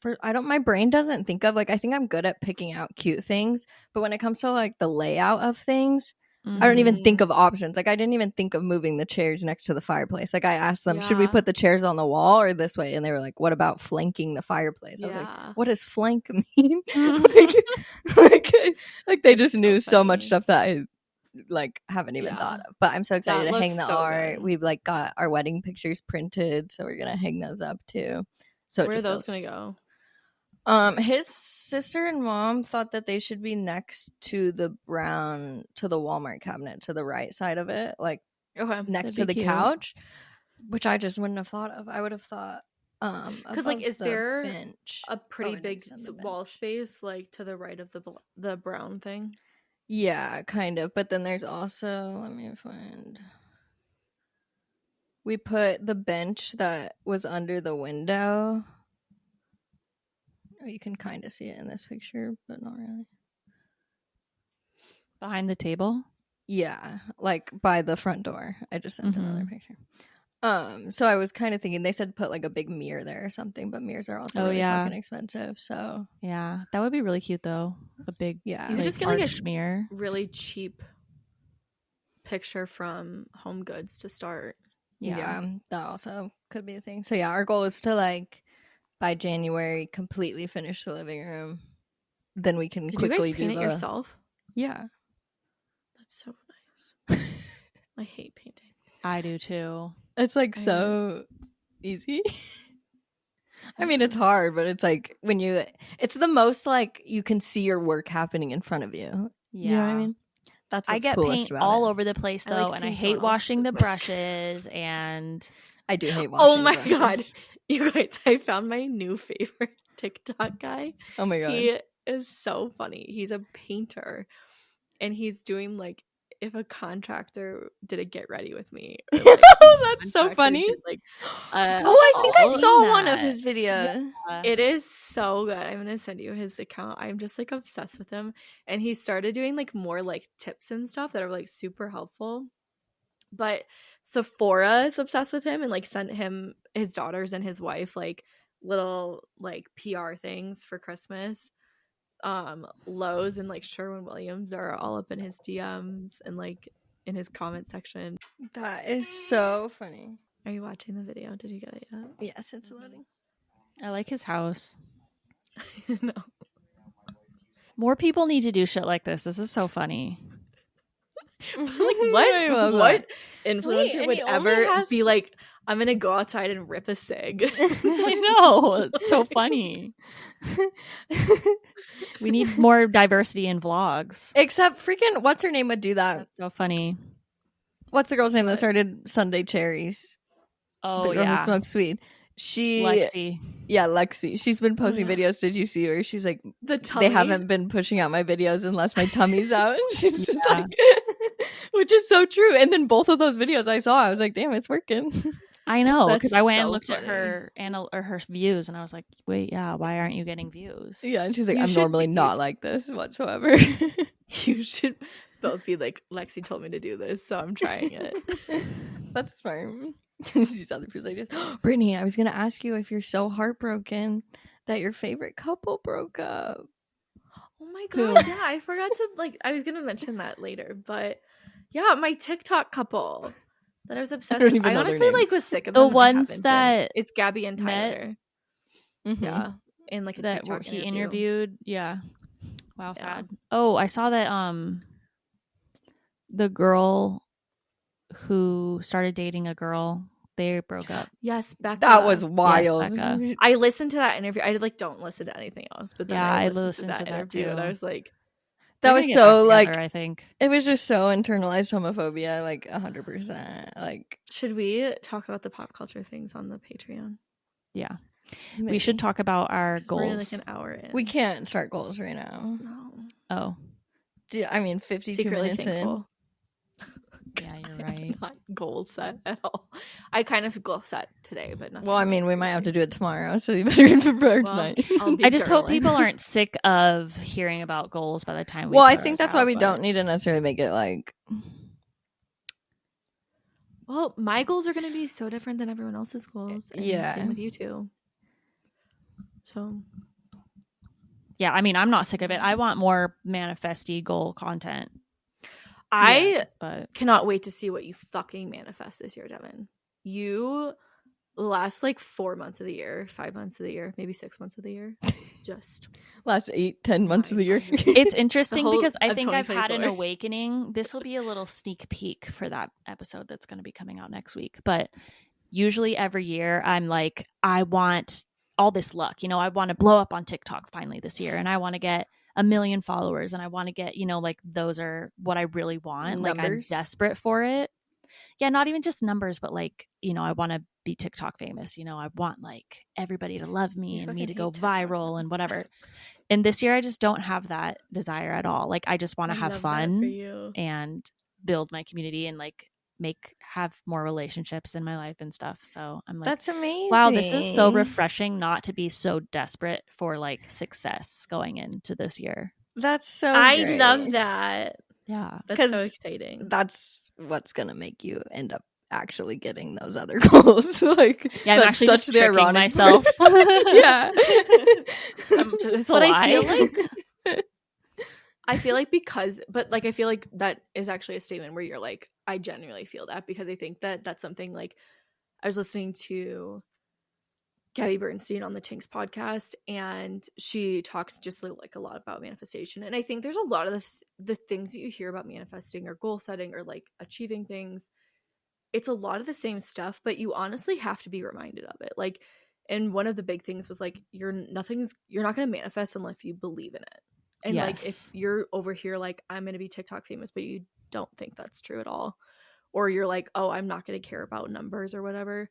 Speaker 3: my brain doesn't think of like I think I'm good at picking out cute things, but when it comes to like the layout of things, I don't even think of options. Like I didn't even think of moving the chairs next to the fireplace. Like I asked them, should we
Speaker 2: Yeah.
Speaker 3: put the chairs on the wall or this way? And they were like, what about flanking the fireplace? I was like,
Speaker 2: Yeah.
Speaker 3: what does flank mean? like they
Speaker 2: It's
Speaker 3: just
Speaker 2: so
Speaker 3: knew so much
Speaker 2: funny.
Speaker 3: stuff that I like haven't even
Speaker 2: Yeah.
Speaker 3: thought of. But I'm so excited
Speaker 2: That
Speaker 3: to hang
Speaker 2: looks
Speaker 3: the
Speaker 2: so
Speaker 3: art.
Speaker 2: good.
Speaker 3: We've like got our wedding pictures printed, so we're gonna hang those up too. So
Speaker 2: Where
Speaker 3: it
Speaker 2: are
Speaker 3: just
Speaker 2: those
Speaker 3: goes.
Speaker 2: gonna go?
Speaker 3: His sister and mom thought that they should be next to the Walmart cabinet to the right side of it, like
Speaker 2: Okay.
Speaker 3: next
Speaker 1: That'd
Speaker 3: to
Speaker 1: be
Speaker 3: the
Speaker 1: cute.
Speaker 3: couch, which I just wouldn't have thought of. I would have thought
Speaker 2: Because like,
Speaker 3: above
Speaker 2: is
Speaker 3: the
Speaker 2: there
Speaker 3: bench.
Speaker 2: a pretty
Speaker 3: or
Speaker 2: big
Speaker 3: next on the
Speaker 2: wall
Speaker 3: bench.
Speaker 2: space like to the right of the brown thing?
Speaker 3: Yeah, kind of. But then there's also let me find. We put the bench that was under the window. Oh, you can kind of see it in this picture, but not really.
Speaker 1: Behind the table.
Speaker 3: Yeah, like by the front door. I just sent another picture. So I was kind of thinking they said put like a big mirror there or something, but mirrors are also really fucking expensive. So
Speaker 1: Yeah, that would be really cute though. A big
Speaker 3: yeah,
Speaker 2: You could just get
Speaker 1: arched
Speaker 2: like a
Speaker 1: mirror.
Speaker 2: really cheap picture from Home Goods to start.
Speaker 3: yeah, that also could be a thing. So yeah, our goal is to like by January completely finish the living room. Then we can
Speaker 2: Did
Speaker 3: quickly
Speaker 2: you guys paint
Speaker 3: do
Speaker 2: it yourself?
Speaker 3: Yeah.
Speaker 2: That's so nice. I hate painting.
Speaker 1: I do too.
Speaker 3: It's like so easy. I mean, it's
Speaker 2: Yeah.
Speaker 3: hard, but it's like it's the most like you can see your work happening in front of you.
Speaker 1: Yeah.
Speaker 3: You know what I mean? That's what's
Speaker 1: I get
Speaker 3: coolest
Speaker 1: paint
Speaker 3: about
Speaker 1: all
Speaker 3: it.
Speaker 1: over the place
Speaker 2: I like
Speaker 1: though, and I
Speaker 2: seeing
Speaker 1: hate
Speaker 2: someone
Speaker 1: washing
Speaker 2: else's
Speaker 1: the
Speaker 2: work.
Speaker 1: brushes and
Speaker 3: I do hate washing.
Speaker 2: Oh my
Speaker 3: brushes.
Speaker 2: God. You guys, I found my new favorite TikTok guy.
Speaker 3: Oh my God.
Speaker 2: He is so funny. He's a painter and he's doing like if a contractor did a get ready with me. Or, like,
Speaker 3: Oh, that's so funny.
Speaker 2: Did, like,
Speaker 3: I think I
Speaker 1: I've
Speaker 3: saw
Speaker 1: seen
Speaker 3: one of
Speaker 1: that.
Speaker 3: his videos.
Speaker 2: it is so good. I'm gonna send you his account. I'm just like obsessed with him. And he started doing like more like tips and stuff that are like super helpful. But Sephora is obsessed with him and like sent him his daughters and his wife like little like PR things for Christmas. Lowe's and like Sherwin-Williams are all up in his DMs and like in his comment section.
Speaker 3: That is so funny.
Speaker 2: Are you watching the video? Did you get it yet?
Speaker 3: Yes, it's loading.
Speaker 1: I like his house.
Speaker 2: No.
Speaker 1: More people need to do shit like this. This is so funny.
Speaker 2: Like
Speaker 3: I love
Speaker 2: what
Speaker 3: that.
Speaker 2: influencer
Speaker 3: and
Speaker 2: would
Speaker 3: he only
Speaker 2: ever
Speaker 3: has-
Speaker 2: be like, I'm gonna go outside and rip a cig?
Speaker 1: I know. It's so funny. We need more diversity in vlogs.
Speaker 3: Except freaking what's her name would do that.
Speaker 1: That's so funny.
Speaker 3: What's the girl's name that
Speaker 2: What?
Speaker 3: started Sunday Cherries?
Speaker 1: Oh,
Speaker 3: The girl
Speaker 1: yeah.
Speaker 3: who smokes weed.
Speaker 1: Lexi.
Speaker 3: Yeah, Lexi. She's been posting
Speaker 2: yeah.
Speaker 3: videos. Did you see her? She's like,
Speaker 2: The tummy.
Speaker 3: they haven't been pushing out my videos unless my tummy's out. She's just
Speaker 1: Yeah.
Speaker 3: like, which is so true. And then both of those videos I saw, I was like, damn, it's working.
Speaker 1: I know,
Speaker 2: That's
Speaker 1: because I went and
Speaker 2: so
Speaker 1: looked at her or her views, and I was like, "Wait, yeah, why aren't you getting views?"
Speaker 3: Yeah, and she's like,
Speaker 2: You
Speaker 3: I'm
Speaker 2: should
Speaker 3: normally
Speaker 2: be-
Speaker 3: not like this whatsoever.
Speaker 2: You should both be like, Lexi told me to do this, so I'm trying it.
Speaker 3: That's smart. These other people's ideas. Brittany, I was gonna ask you if you're so heartbroken that your favorite couple broke up.
Speaker 2: Oh my
Speaker 3: Who?
Speaker 2: God, yeah, I forgot to I was gonna mention that later, but yeah, my TikTok couple that I was obsessed
Speaker 3: don't
Speaker 2: with.
Speaker 3: even
Speaker 2: I
Speaker 3: know their
Speaker 2: honestly
Speaker 3: names.
Speaker 2: was sick of
Speaker 1: The
Speaker 2: them. and I
Speaker 1: ones
Speaker 2: haven't been.
Speaker 1: that
Speaker 2: It's Gabby and
Speaker 1: met-
Speaker 2: Tyler.
Speaker 3: Mhm.
Speaker 2: Yeah, in like a
Speaker 1: that
Speaker 2: TikTok
Speaker 1: he
Speaker 2: interview.
Speaker 1: interviewed. Yeah. Wow,
Speaker 2: Yeah.
Speaker 1: sad. Oh, I saw that the girl who started dating a girl, they broke up.
Speaker 2: Yes, Becca.
Speaker 3: That was wild.
Speaker 1: Becca.
Speaker 2: I listened to that interview. I like don't listen to anything else, but then
Speaker 1: Yeah,
Speaker 2: I
Speaker 1: I
Speaker 2: listened to that interview and I
Speaker 1: too.
Speaker 2: was like,
Speaker 3: That
Speaker 1: They're
Speaker 3: was
Speaker 1: gonna get back
Speaker 3: so like
Speaker 1: together, I think.
Speaker 3: it was just so internalized homophobia, like 100%. Like,
Speaker 2: should we talk about the pop culture things on the Patreon?
Speaker 1: Yeah.
Speaker 3: maybe.
Speaker 1: We should talk about our
Speaker 2: 'Cause we're
Speaker 1: goals.
Speaker 2: like an hour in.
Speaker 3: We can't start goals right now.
Speaker 2: No.
Speaker 1: Oh,
Speaker 3: I mean, 52
Speaker 2: Secretly
Speaker 3: minutes
Speaker 2: thankful.
Speaker 1: yeah, you're right.
Speaker 2: Not goal set at all. I kind of goal set today, but
Speaker 3: in.
Speaker 2: nothing.
Speaker 3: Well, I
Speaker 2: really
Speaker 3: mean, we might have to
Speaker 2: crazy.
Speaker 3: do it tomorrow, so you better prepare
Speaker 2: Well,
Speaker 3: tonight.
Speaker 2: I'll be
Speaker 1: I just hope
Speaker 2: journaling.
Speaker 1: people aren't sick of hearing about goals by the time we
Speaker 3: Well, I
Speaker 1: put
Speaker 3: think
Speaker 1: ours
Speaker 3: that's why
Speaker 1: out,
Speaker 3: we
Speaker 1: but-
Speaker 3: don't need to necessarily make it like.
Speaker 2: Well, my goals are going to be so different than everyone else's goals. And
Speaker 3: Yeah.
Speaker 2: Same with you two. So.
Speaker 1: Yeah, I mean, I'm not sick of it. I want more manifesty goal content.
Speaker 2: I
Speaker 1: But
Speaker 2: cannot wait to see what you fucking manifest this year, Devin. You last like 4 months of the year, 5 months of the year, maybe 6 months of the year. Just
Speaker 3: Last 8-10 months of the year.
Speaker 1: it's interesting
Speaker 2: whole
Speaker 1: because I
Speaker 2: of
Speaker 1: think I've had an
Speaker 2: 2024.
Speaker 1: awakening. This will be a little sneak peek for that episode that's going to be coming out next week. But usually every year I'm like, I want all this luck. You know, I want to blow up on TikTok finally this year, and I want to get 1 million followers, and I want to get, you know, like those are what I really want.
Speaker 3: Numbers.
Speaker 1: Like I'm desperate for it. Yeah, not even just numbers, but like, you know, I want to be TikTok famous. You know, I want like everybody to love me
Speaker 2: You
Speaker 1: and me to
Speaker 2: fucking
Speaker 1: go
Speaker 2: hate TikTok.
Speaker 1: viral and whatever. And this year I just don't have that desire at all. Like I just want to have
Speaker 2: love that for
Speaker 1: fun
Speaker 2: you.
Speaker 1: and build my community and like have more relationships in my life and stuff. So I'm like,
Speaker 3: That's amazing.
Speaker 1: wow, this is so refreshing not to be so desperate for like success going into this year.
Speaker 3: That's so
Speaker 2: I
Speaker 3: great.
Speaker 2: love that.
Speaker 1: Yeah.
Speaker 2: That's
Speaker 3: 'Cause
Speaker 2: so exciting.
Speaker 3: That's what's gonna make you end up actually getting those other goals. Like,
Speaker 1: Yeah, I'm
Speaker 3: that's
Speaker 1: actually
Speaker 3: such
Speaker 1: just
Speaker 3: the
Speaker 1: tricking
Speaker 3: ironic
Speaker 1: myself.
Speaker 3: part. Yeah.
Speaker 1: It's a
Speaker 2: But
Speaker 1: lie.
Speaker 2: I feel like I feel like that is actually a statement where you're like, I genuinely feel that, because I think that that's something like I was listening to Gabby Bernstein on the Tinks podcast, and she talks just like a lot about manifestation. And I think there's a lot of the things that you hear about manifesting or goal setting or like achieving things. It's a lot of the same stuff, but you honestly have to be reminded of it. Like, and one of the big things was like, you're not going to manifest unless you believe in it. And like, if
Speaker 1: Yes.
Speaker 2: you're over here like, I'm going to be TikTok famous, but you don't think that's true at all, or you're like, oh, I'm not going to care about numbers or whatever,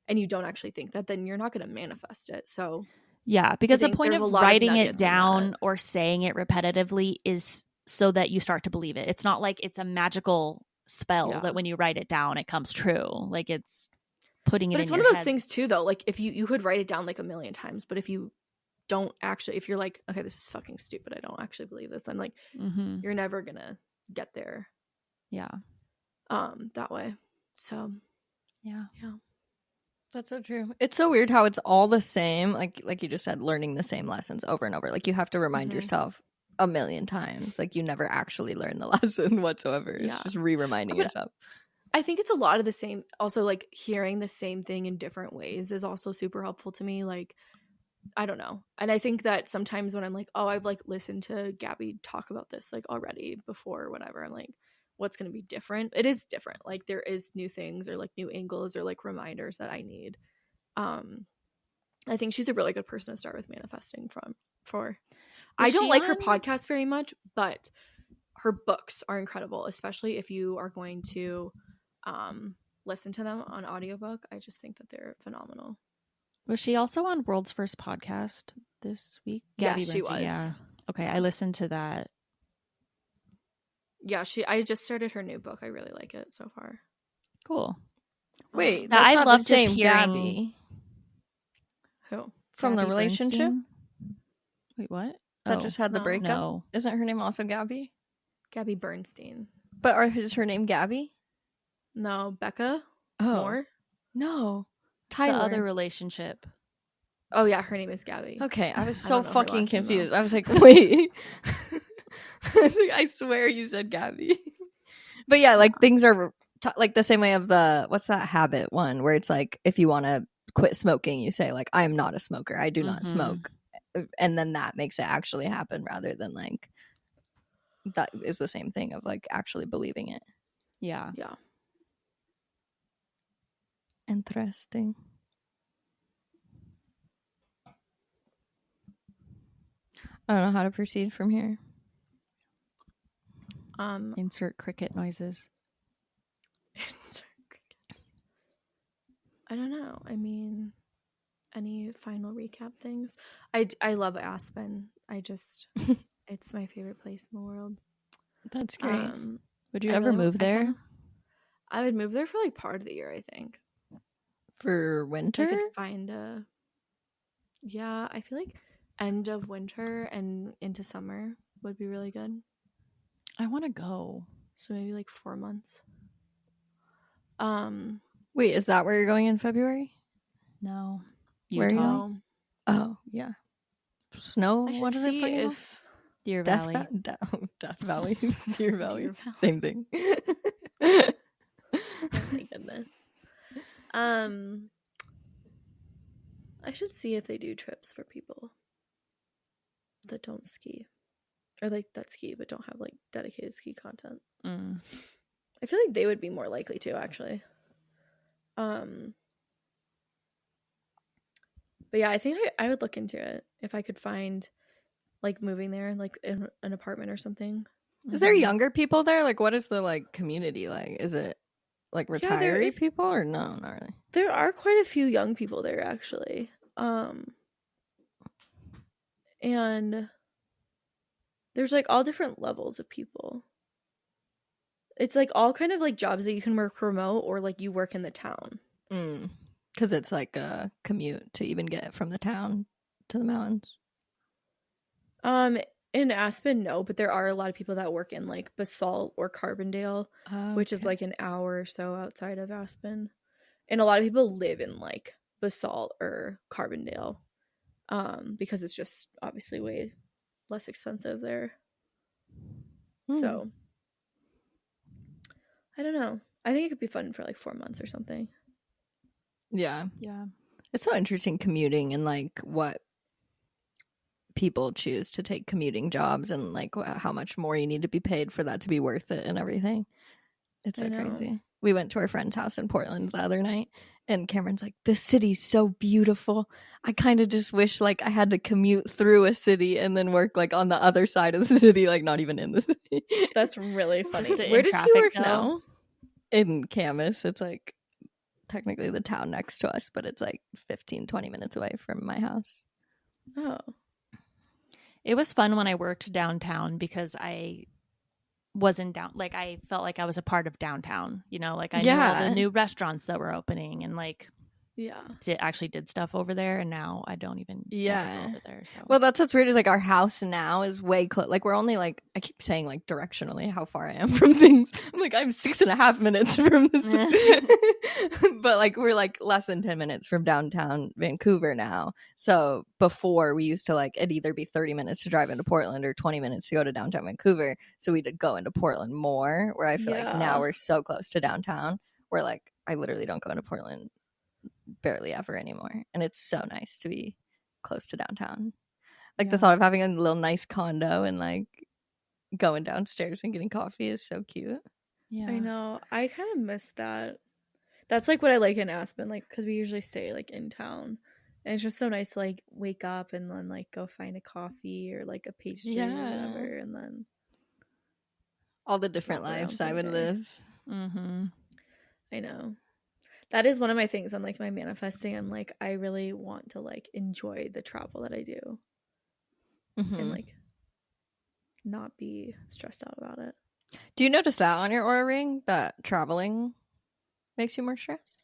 Speaker 2: and you don't actually think that, then you're not going to manifest it. So
Speaker 1: Yeah, because
Speaker 2: I
Speaker 1: the
Speaker 2: think
Speaker 1: point
Speaker 2: there's
Speaker 1: of
Speaker 2: a lot of
Speaker 1: writing it
Speaker 2: nuggets in
Speaker 1: down
Speaker 2: that.
Speaker 1: or saying it repetitively is so that you start to believe it. It's not like it's a magical spell
Speaker 2: Yeah.
Speaker 1: that when you write it down, it comes true. Like it's putting it
Speaker 2: But
Speaker 1: in
Speaker 2: it's one
Speaker 1: your
Speaker 2: of those
Speaker 1: head.
Speaker 2: things too, though. Like, if you could write it down like a million times, but if you don't actually, if you're like, okay, this is fucking stupid, I don't actually believe this, and like,
Speaker 1: Mm-hmm.
Speaker 2: you're never gonna get there
Speaker 1: Yeah.
Speaker 2: that way. So
Speaker 1: Yeah.
Speaker 3: That's so true. It's so weird how it's all the same, like you just said, learning the same lessons over and over. Like, you have to remind
Speaker 2: Mhm.
Speaker 3: yourself 1,000,000 times. Like, you never actually learn the lesson whatsoever. It's
Speaker 2: Yeah.
Speaker 3: just re-reminding
Speaker 2: But
Speaker 3: yourself.
Speaker 2: I think it's a lot of the same. Also, like, hearing the same thing in different ways is also super helpful to me. Like, I don't know. And I think that sometimes when I'm like, oh, I've like listened to Gabby talk about this like already before or whatever, I'm like, what's going to be different? It is different. Like, there is new things or like new angles or like reminders that I need. I think she's a really good person to start with manifesting for. I don't like her podcast very much, but her books are incredible, especially if you are going to listen to them on audiobook. I just think that they're phenomenal.
Speaker 1: Was she also on World's First Podcast this week? Gabby
Speaker 2: Yes, she
Speaker 1: Bernstein,
Speaker 2: was.
Speaker 1: Yeah. Okay, I listened to that.
Speaker 2: Yeah, I just started her new book. I really like it so far.
Speaker 1: Cool.
Speaker 3: Wait,
Speaker 2: Yeah,
Speaker 3: that's
Speaker 1: I
Speaker 3: not
Speaker 1: love
Speaker 3: the
Speaker 1: just
Speaker 3: same
Speaker 1: hearing-
Speaker 3: Gabby
Speaker 2: Who?
Speaker 3: from the
Speaker 1: Gabby
Speaker 3: relationship
Speaker 1: Bernstein? Wait, what?
Speaker 3: that just had the
Speaker 2: no.
Speaker 3: breakup.
Speaker 1: No.
Speaker 3: Isn't her name also Gabby?
Speaker 2: Gabby Bernstein.
Speaker 3: But is her name Gabby?
Speaker 2: No, Becca
Speaker 3: Oh
Speaker 2: Moore.
Speaker 3: no, Tyler.
Speaker 1: The other relationship.
Speaker 2: Oh yeah, her name is Gabby.
Speaker 3: Okay, I was
Speaker 2: I
Speaker 3: so
Speaker 2: don't know her
Speaker 3: fucking
Speaker 2: last name, though.
Speaker 3: confused. I was like, wait. I was like, I swear you said Gabby. But yeah, like things are like the same way of the what's that habit one where it's like if you want to quit smoking, you say like I am not a smoker. I do not
Speaker 1: Mhm.
Speaker 3: smoke, and then that makes it actually happen rather than like that is the same thing of like actually believing it.
Speaker 1: Yeah.
Speaker 2: Yeah.
Speaker 3: Interesting. I don't know how to proceed from here.
Speaker 1: Insert cricket noises.
Speaker 2: Insert crickets. I don't know. I mean, any final recap things? I love Aspen. It's my favorite place in the world.
Speaker 3: That's great.
Speaker 1: Would you ever move there?
Speaker 2: I would move there for like part of the year, I think.
Speaker 3: For winter?
Speaker 2: I could find I feel like end of winter and into summer would be really good.
Speaker 1: I want to go.
Speaker 2: So maybe like 4 months.
Speaker 3: Wait, is that where you're going in February?
Speaker 1: No.
Speaker 3: Where are you
Speaker 1: Utah.
Speaker 3: going? Oh, yeah. Snow?
Speaker 2: I should
Speaker 3: What is
Speaker 2: see
Speaker 3: it for you?
Speaker 2: if
Speaker 1: Deer
Speaker 3: Death
Speaker 1: Valley.
Speaker 3: Death Valley. Deer Valley.
Speaker 2: Deer Valley.
Speaker 3: Same thing.
Speaker 2: Oh my goodness. I should see if they do trips for people that don't ski. Or like that ski but don't have like dedicated ski content. I feel like they would be more likely to, actually. But yeah, I think I would look into it if I could find like moving there, like in an apartment or something.
Speaker 3: Is there younger people there? Like, what is the like community like? Is it like retiree people or no? Not really.
Speaker 2: There are quite a few young people there, actually. And there's like all different levels of people. It's like all kind of like jobs that you can work remote or like you work in the town.
Speaker 3: Because it's like a commute to even get from the town to the mountains.
Speaker 2: In Aspen, no, but there are a lot of people that work in like Basalt or Carbondale, which is like an hour or so outside of Aspen. And a lot of people live in like Basalt or Carbondale, because it's just obviously way less expensive there. So I don't know. I think it could be fun for like 4 months or something.
Speaker 3: Yeah.
Speaker 1: Yeah.
Speaker 3: It's so interesting commuting and like what people choose to take commuting jobs and like how much more you need to be paid for that to be worth it and everything. It's so crazy. We went to our friend's house in Portland the other night and Cameron's like, this city's so beautiful. I kind of just wish like I had to commute through a city and then work like on the other side of the city, like not even in the city.
Speaker 2: That's really funny.
Speaker 1: Sit
Speaker 2: Where
Speaker 1: in
Speaker 2: does he
Speaker 1: traffic,
Speaker 2: work
Speaker 1: though?
Speaker 2: now?
Speaker 3: In Camas. It's like technically the town next to us, but it's like 15-20 minutes away from my house.
Speaker 2: Oh.
Speaker 1: It was fun when I worked downtown because I wasn't like I felt like I was a part of downtown, you know, like I knew all the new restaurants that were opening and like actually did stuff over there, and now I don't even go over there. So
Speaker 3: well, that's what's weird is like our house now is way close. Like we're only like, I keep saying like directionally how far I am from things. I'm like, I'm 6.5 minutes from this. But like we're like less than 10 minutes from downtown Vancouver now. So before we used to like it'd either be 30 minutes to drive into Portland or 20 minutes to go to downtown Vancouver. So we'd go into Portland more, where I feel like now we're so close to downtown where like I literally don't go into Portland barely ever anymore, and it's so nice to be close to downtown. Like the thought of having a little nice condo and like going downstairs and getting coffee is so cute.
Speaker 2: I know. I kind of miss that. That's like what I like in Aspen, like because we usually stay like in town, and it's just so nice to like wake up and then like go find a coffee or like a pastry or whatever, and then
Speaker 3: all the different lives I would live.
Speaker 2: I know. That is one of my things on like my manifesting. I'm like, I really want to like enjoy the travel that I do and like not be stressed out about it.
Speaker 3: Do you notice that on your Aura ring, that traveling makes you more stressed?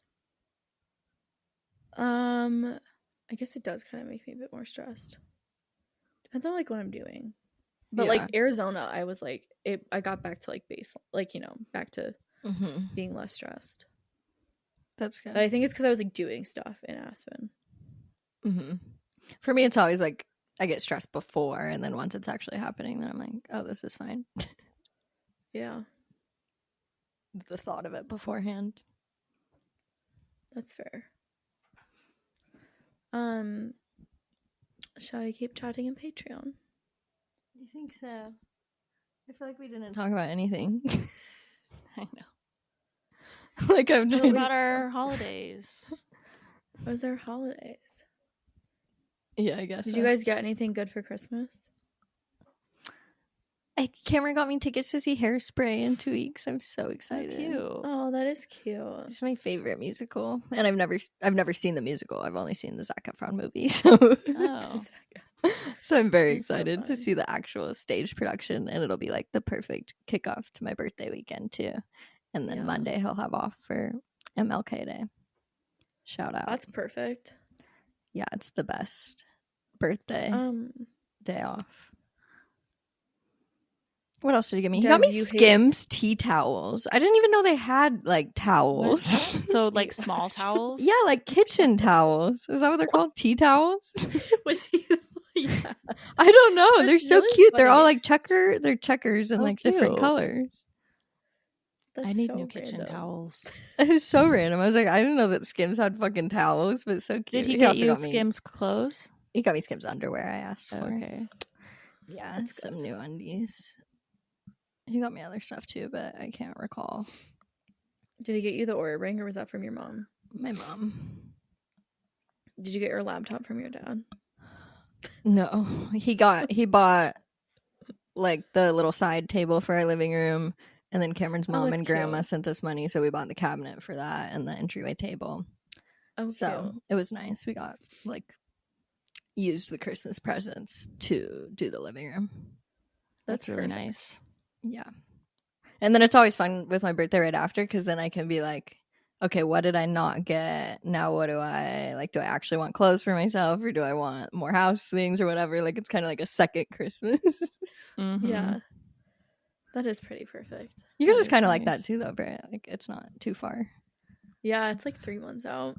Speaker 2: I guess it does kind of make me a bit more stressed. Depends on like what I'm doing. But like Arizona, I was like, I got back to like base, like, you know, back to being less stressed.
Speaker 3: That's good.
Speaker 2: But I think it's because I was like doing stuff in Aspen.
Speaker 3: For me, it's always like I get stressed before, and then once it's actually happening, then I'm like, oh, this is fine.
Speaker 2: Yeah.
Speaker 3: The thought of it beforehand.
Speaker 2: That's fair. Shall I keep chatting in Patreon?
Speaker 3: I think so. I feel like we didn't talk about anything.
Speaker 1: I know.
Speaker 3: Like I'm
Speaker 1: What
Speaker 3: trying
Speaker 1: about our holidays?
Speaker 2: What was our holidays?
Speaker 3: Yeah, I guess.
Speaker 2: Did you guys get anything good for Christmas?
Speaker 3: Cameron got me tickets to see Hairspray in 2 weeks. I'm so
Speaker 1: So
Speaker 3: excited.
Speaker 1: cute.
Speaker 2: Oh, that is cute.
Speaker 3: It's my favorite musical, and I've never seen the musical. I've only seen the Zac Efron movie, so
Speaker 1: Oh,
Speaker 3: so I'm very
Speaker 2: That's so
Speaker 3: excited to
Speaker 2: fun.
Speaker 3: see the actual stage production, and it'll be like the perfect kickoff to my birthday weekend too. And then
Speaker 2: Yeah.
Speaker 3: Monday he'll have off for MLK Day. Shout out!
Speaker 2: That's perfect.
Speaker 3: Yeah, it's the best birthday day off. What else did you get me? He got
Speaker 2: Dev,
Speaker 3: me
Speaker 2: you hate-
Speaker 3: Skims tea towels. I didn't even know they had like towels.
Speaker 1: so like small towels.
Speaker 3: Yeah, like kitchen towels. Is that what they're called? Tea towels?
Speaker 2: Was he? Yeah.
Speaker 3: I don't know.
Speaker 2: That's
Speaker 3: They're so
Speaker 2: really
Speaker 3: cute. They're all
Speaker 2: funny.
Speaker 3: like they're checkers and
Speaker 1: Oh,
Speaker 3: like different
Speaker 1: cute.
Speaker 3: colors.
Speaker 2: That's
Speaker 1: I need
Speaker 2: so
Speaker 1: new kitchen
Speaker 2: random.
Speaker 1: towels.
Speaker 3: It's so random. I was like, I didn't know that Skims had fucking towels, but it's so cute.
Speaker 1: Did he get
Speaker 3: also
Speaker 1: you
Speaker 3: got me-
Speaker 1: Skims clothes?
Speaker 3: He got me Skims underwear. I asked
Speaker 1: Oh,
Speaker 3: for.
Speaker 1: okay.
Speaker 3: Yeah,
Speaker 2: That's
Speaker 3: some new undies. He got me other stuff too, but I can't recall.
Speaker 2: Did he get you the Oura ring, or was that from your mom?
Speaker 3: My mom.
Speaker 2: Did you get your laptop from your dad?
Speaker 3: No, he bought like the little side table for our living room, and then Cameron's mom
Speaker 2: that's
Speaker 3: and grandma
Speaker 2: cute.
Speaker 3: sent us money, so we bought the cabinet for that and the entryway table.
Speaker 2: Oh,
Speaker 3: So
Speaker 2: cute.
Speaker 3: it was nice. We got like used the Christmas presents to do the living room.
Speaker 1: That's really
Speaker 2: perfect.
Speaker 1: nice.
Speaker 3: Yeah, and then it's always fun with my birthday right after, because then I can be like, okay, what did I not get? Now what do I like? Do I actually want clothes for myself, or do I want more house things or whatever? Like it's kind of like a second Christmas.
Speaker 1: Mhm.
Speaker 2: Yeah, that is pretty perfect.
Speaker 3: Yours
Speaker 1: That
Speaker 3: is
Speaker 1: is
Speaker 3: kind of like
Speaker 1: nice.
Speaker 3: that too, though, Britt. Like it's not too far.
Speaker 2: Yeah, it's like 3 months out.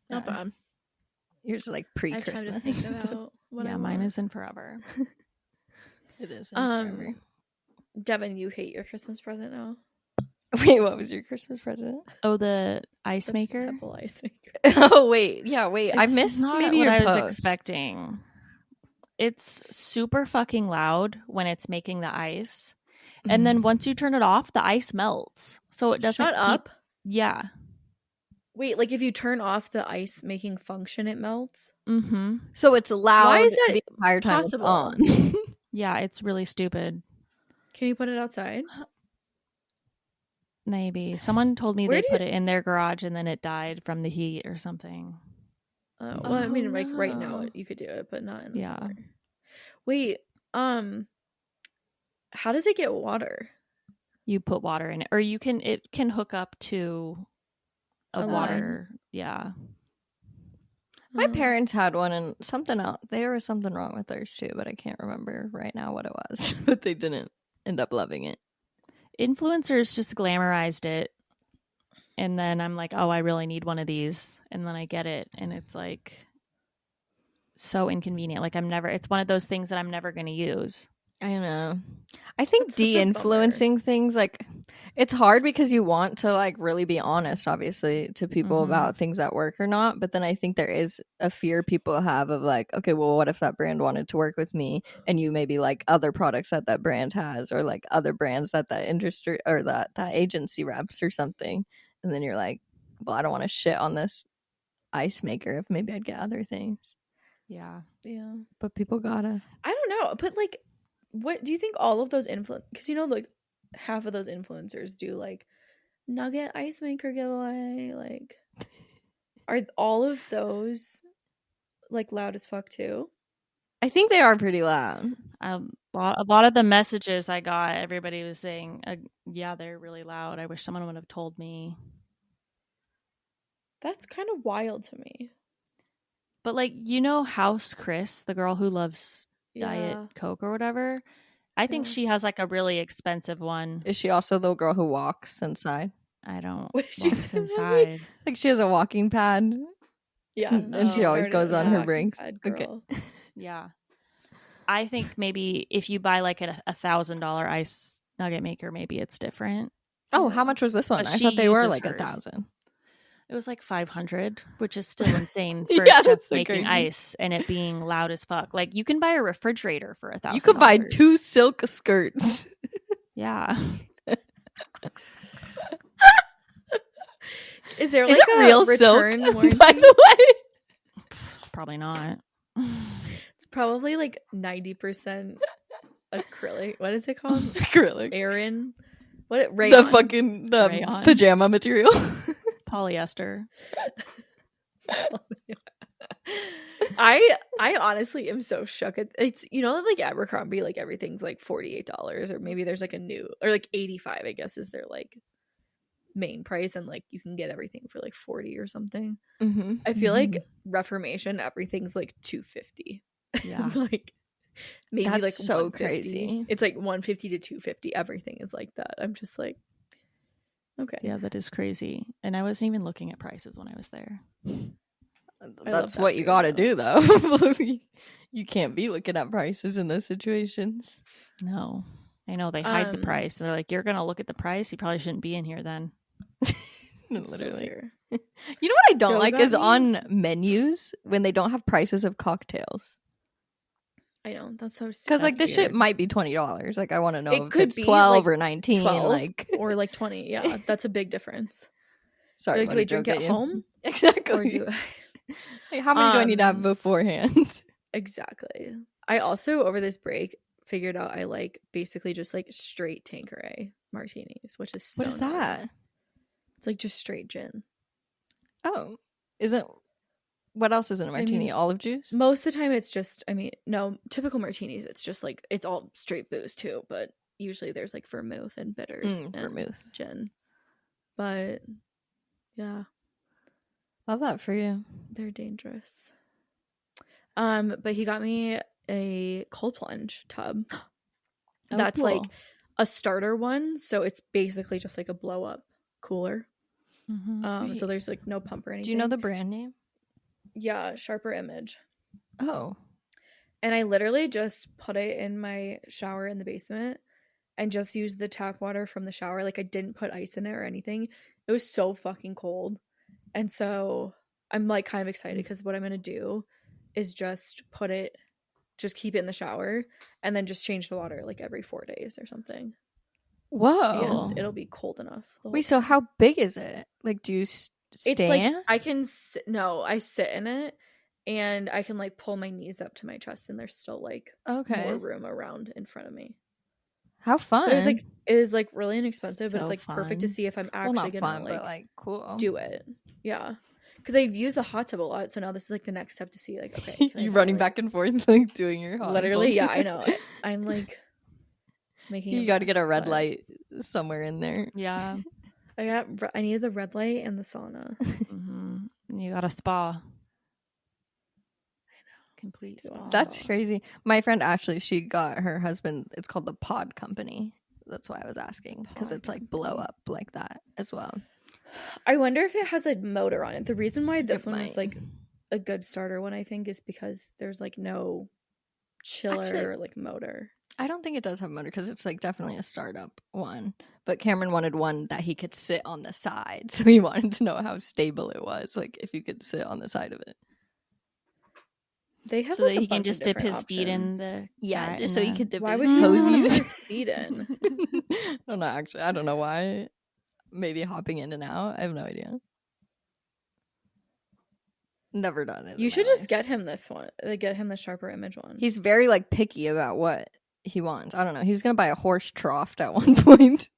Speaker 2: Not
Speaker 3: Yeah.
Speaker 2: bad.
Speaker 3: Yours is like
Speaker 2: I have time to
Speaker 3: pre-Christmas.
Speaker 2: think about what
Speaker 1: Yeah,
Speaker 2: I
Speaker 1: mine
Speaker 2: want.
Speaker 1: isn't forever.
Speaker 3: It is in forever.
Speaker 2: Devin, you hate your Christmas present now?
Speaker 3: Wait, what was your Christmas present?
Speaker 1: Oh, the ice
Speaker 2: The
Speaker 1: maker.
Speaker 2: Pebble ice maker.
Speaker 3: Oh wait, yeah, wait. I
Speaker 1: It's
Speaker 3: missed
Speaker 1: not
Speaker 3: maybe
Speaker 1: what
Speaker 3: your
Speaker 1: I was
Speaker 3: post.
Speaker 1: expecting. It's super fucking loud when it's making the ice, and then once you turn it off, the ice melts. So it doesn't.
Speaker 2: Shut up.
Speaker 1: Yeah.
Speaker 2: Wait, like if you turn off the ice making function, it melts?
Speaker 1: Mm-hmm.
Speaker 3: So it's loud.
Speaker 2: Why is that
Speaker 3: the entire time it's
Speaker 2: possible?
Speaker 3: on?
Speaker 1: Yeah, it's really stupid.
Speaker 2: Can you put it outside?
Speaker 1: Maybe someone told me
Speaker 2: Where
Speaker 1: they
Speaker 2: do
Speaker 1: put it in their garage and then it died from the heat or something.
Speaker 2: Well, I mean,
Speaker 3: Oh,
Speaker 2: like right now
Speaker 3: no.
Speaker 2: you could do it, but not in the
Speaker 1: Yeah.
Speaker 2: summer. Wait, how does it get water?
Speaker 1: You put water in it, or it can hook up to a
Speaker 2: A line.
Speaker 1: water. Yeah.
Speaker 3: My
Speaker 2: Oh.
Speaker 3: parents had one, and something else. There was something wrong with theirs too, but I can't remember right now what it was. But they didn't end up loving it.
Speaker 1: Influencers just glamorized it, and then I'm like, oh, I really need one of these, and then I get it, and it's like so inconvenient. Like it's one of those things that I'm never going to use.
Speaker 3: I know. I think
Speaker 2: That's such a
Speaker 3: de-influencing things, like, it's hard because you want to like really be honest, obviously, to people
Speaker 1: Mhm.
Speaker 3: about things that work or not. But then I think there is a fear people have of like, okay, well, what if that brand wanted to work with me, and you maybe like other products that brand has, or like other brands that industry or that agency reps or something, and then you're like, well, I don't want to shit on this ice maker if maybe I'd get other things.
Speaker 1: Yeah.
Speaker 2: Yeah.
Speaker 3: But people gotta.
Speaker 2: I don't know, but like, what do you think all of those because like half of those influencers do like nugget ice maker giveaway, like are all of those like loud as fuck too?
Speaker 3: I think they are pretty loud.
Speaker 1: A lot of the messages I got, everybody was saying, yeah, they're really loud. I wish someone would have told me.
Speaker 2: That's kind of wild to me.
Speaker 1: But like, House Chris, the girl who loves Diet Coke or whatever, I think she has like a really expensive one.
Speaker 3: Is she also the girl who walks inside?
Speaker 1: I don't
Speaker 2: What did she
Speaker 1: walk
Speaker 2: say,
Speaker 1: inside.
Speaker 3: Like she has a walking pad.
Speaker 2: Yeah,
Speaker 3: And she always
Speaker 2: started
Speaker 3: goes
Speaker 2: as
Speaker 3: on
Speaker 2: a
Speaker 3: her
Speaker 2: walking
Speaker 3: breaks.
Speaker 2: pad
Speaker 3: Okay.
Speaker 2: girl.
Speaker 1: Yeah. I think maybe if you buy like a $1,000 ice nugget maker, maybe it's different.
Speaker 3: Oh,
Speaker 2: Yeah.
Speaker 3: how much was this one?
Speaker 1: But
Speaker 3: I
Speaker 1: she
Speaker 3: thought they were
Speaker 1: uses
Speaker 3: like
Speaker 1: hers.
Speaker 3: 1,000.
Speaker 1: It was like 500, which is still insane for
Speaker 3: Yeah,
Speaker 1: just
Speaker 3: that's so
Speaker 1: making
Speaker 3: crazy.
Speaker 1: ice and it being loud as fuck. Like you can buy a refrigerator for $1,000.
Speaker 3: You could buy 2 silk skirts.
Speaker 1: Yeah.
Speaker 2: Is there
Speaker 3: Is
Speaker 2: like
Speaker 3: it
Speaker 2: a
Speaker 3: real
Speaker 2: return
Speaker 3: silk,
Speaker 2: warranty?
Speaker 3: by the way?
Speaker 1: Probably not.
Speaker 2: It's probably like 90% acrylic. What is it called?
Speaker 3: Acrylic.
Speaker 2: Aran? What? Rayon.
Speaker 3: The fucking
Speaker 1: Rayon.
Speaker 3: pajama material.
Speaker 1: Polyester.
Speaker 2: I honestly am so shook at it's like Abercrombie, like everything's like $48 or maybe there's like a new or like 85, I guess is their like main price, and like you can get everything for like 40 or something.
Speaker 3: Mm-hmm.
Speaker 2: I feel like Reformation everything's like 250.
Speaker 1: Yeah.
Speaker 2: Like maybe
Speaker 3: That's
Speaker 2: like
Speaker 3: so
Speaker 2: 150.
Speaker 3: crazy.
Speaker 2: It's like 150 to 250. Everything is like that. I'm just like, okay.
Speaker 1: Yeah, that is crazy. And I wasn't even looking at prices when I was there.
Speaker 3: That's
Speaker 2: that
Speaker 3: what
Speaker 2: for
Speaker 3: you
Speaker 2: you,
Speaker 3: gotta
Speaker 2: though.
Speaker 3: do, though. You can't be looking at prices in those situations.
Speaker 1: No. I know they hide the
Speaker 2: Um,
Speaker 1: price. They're like, you're going to look at the price. You probably shouldn't be in here then.
Speaker 2: It's so
Speaker 3: Literally.
Speaker 2: fair.
Speaker 3: You know what I don't
Speaker 2: Joe
Speaker 3: like
Speaker 2: got
Speaker 3: is
Speaker 2: me-
Speaker 3: on menus when they don't have prices of cocktails.
Speaker 2: I know that's so
Speaker 3: Because like
Speaker 2: that's
Speaker 3: this shit
Speaker 2: weird.
Speaker 3: might be $20. Like I want to know
Speaker 2: It
Speaker 3: if
Speaker 2: could
Speaker 3: it's
Speaker 2: be,
Speaker 3: 12
Speaker 2: like,
Speaker 3: or 19.
Speaker 2: 12
Speaker 3: Like
Speaker 2: or like 20. Yeah, that's a big difference.
Speaker 3: sorry,
Speaker 2: Like,
Speaker 3: what
Speaker 2: do I
Speaker 3: did Joe
Speaker 2: drink at
Speaker 3: get you?
Speaker 2: home
Speaker 3: Exactly.
Speaker 2: or do I?
Speaker 3: Like, how many do I need to have beforehand?
Speaker 2: Exactly. I also over this break figured out I like basically just like straight Tanqueray martinis, which is so
Speaker 3: What is
Speaker 2: gnarly.
Speaker 3: that?
Speaker 2: It's like just straight gin.
Speaker 3: Oh, isn't what else is in a martini?
Speaker 2: mean,
Speaker 3: Olive juice?
Speaker 2: Most of the time it's just, I mean, no, typical martinis, it's just like it's all straight booze too, but usually there's like vermouth and bitters and
Speaker 3: Vermouth.
Speaker 2: gin. But yeah,
Speaker 3: Love that for you.
Speaker 2: they're dangerous. But he got me a cold plunge tub.
Speaker 3: Oh,
Speaker 2: That's
Speaker 3: cool.
Speaker 2: like a starter one, so it's basically just like a blow up cooler.
Speaker 1: Mm-hmm.
Speaker 2: So there's like no pump or anything.
Speaker 3: Do you know the brand name?
Speaker 2: Yeah, Sharper Image.
Speaker 3: Oh.
Speaker 2: And I literally just put it in my shower in the basement and just used the tap water from the shower. Like I didn't put ice in it or anything. It was so fucking cold. And so I'm like kind of excited because what I'm going to do is just keep it in the shower and then just change the water like every 4 days or something.
Speaker 3: Whoa.
Speaker 2: And it'll be cold enough.
Speaker 3: Wait, so how big is it? Like, do you stand?
Speaker 2: It's like I can I sit in it and I can like pull my knees up to my chest and there's still like more room around in front of me.
Speaker 3: How fun.
Speaker 2: It is like really inexpensive, but it's
Speaker 1: So
Speaker 2: like perfect to
Speaker 1: fun.
Speaker 2: see if I'm
Speaker 3: Well,
Speaker 2: actually
Speaker 3: not
Speaker 2: gonna
Speaker 3: fun,
Speaker 2: like,
Speaker 3: but like cool.
Speaker 2: do it. Yeah. Because I've used the hot tub a lot, so now this is like the next step to see like, okay, can
Speaker 3: You
Speaker 2: I
Speaker 3: running
Speaker 2: like,
Speaker 3: back and forth like doing your hot and
Speaker 2: literally,
Speaker 3: cold.
Speaker 2: yeah, I know. I'm like making
Speaker 3: You got to get a
Speaker 2: mess,
Speaker 3: red
Speaker 2: but
Speaker 3: light somewhere in there.
Speaker 1: Yeah.
Speaker 2: I needed the red light and the sauna.
Speaker 1: Mm-hmm. You got a spa. I know. Complete spa.
Speaker 3: That's crazy. My friend Ashley, she got her husband, it's called the Pod Company. That's why I was asking, because it's like blow up like that as well.
Speaker 2: I wonder if it has a motor on it. The reason why this
Speaker 3: It
Speaker 2: one is
Speaker 3: might.
Speaker 2: like a good starter one, I think, is because there's like no chiller
Speaker 3: Actually,
Speaker 2: or like motor.
Speaker 3: I don't think it does have a motor because it's like definitely a startup one. But Cameron wanted one that he could sit on the side. So he wanted to know how stable it was, like if you could sit on the side of it.
Speaker 2: They have
Speaker 1: so
Speaker 2: like
Speaker 1: that
Speaker 2: a
Speaker 1: he can
Speaker 2: bunch of
Speaker 1: just dip his
Speaker 2: different
Speaker 1: feet in
Speaker 2: options.
Speaker 1: the
Speaker 3: Yeah,
Speaker 1: side-
Speaker 3: just
Speaker 1: in
Speaker 3: so he
Speaker 1: the-
Speaker 3: could dip
Speaker 2: Why
Speaker 3: his
Speaker 2: would you want to put
Speaker 3: toesies.
Speaker 2: his feet in?
Speaker 3: I don't know, actually. I don't know why. Maybe hopping in and out. I have no idea. Never done it.
Speaker 2: You
Speaker 3: in
Speaker 2: should
Speaker 3: my
Speaker 2: just
Speaker 3: life.
Speaker 2: get him this one. Get him the Sharper Image one.
Speaker 3: He's very like picky about what he wants. I don't know. He was gonna buy a horse trough at one point.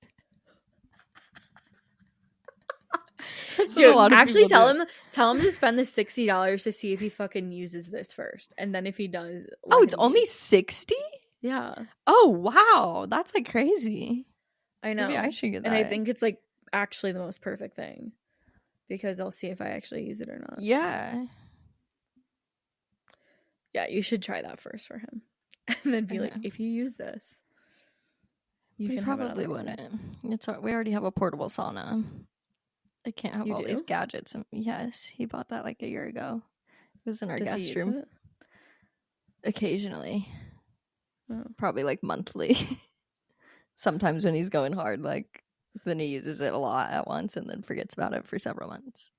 Speaker 3: That's what a
Speaker 2: Dude,
Speaker 3: lot of
Speaker 2: actually
Speaker 3: people do.
Speaker 2: tell him to spend the $60 to see if he fucking uses this first. And then if he does,
Speaker 3: Oh,
Speaker 2: let
Speaker 3: it's
Speaker 2: him
Speaker 3: only
Speaker 2: use-
Speaker 3: 60?
Speaker 2: Yeah.
Speaker 3: Oh wow, that's like crazy.
Speaker 2: I know.
Speaker 3: Maybe I should get that.
Speaker 2: And I think it's like actually the most perfect thing. Because I'll see if I actually use it or not.
Speaker 3: Yeah.
Speaker 2: Yeah, you should try that first for him. And then be like,
Speaker 3: Okay.
Speaker 2: if you use this, you
Speaker 3: We
Speaker 2: can have
Speaker 3: probably
Speaker 2: another one.
Speaker 3: wouldn't. We already have a portable sauna. I can't have
Speaker 2: You
Speaker 3: all
Speaker 2: do?
Speaker 3: these gadgets. Yes, he bought that like a year ago. It was in our
Speaker 2: Does he
Speaker 3: guest
Speaker 2: use
Speaker 3: room.
Speaker 2: it?
Speaker 3: Occasionally.
Speaker 2: Oh.
Speaker 3: Probably like monthly. Sometimes when he's going hard, like then he uses it a lot at once and then forgets about it for several months.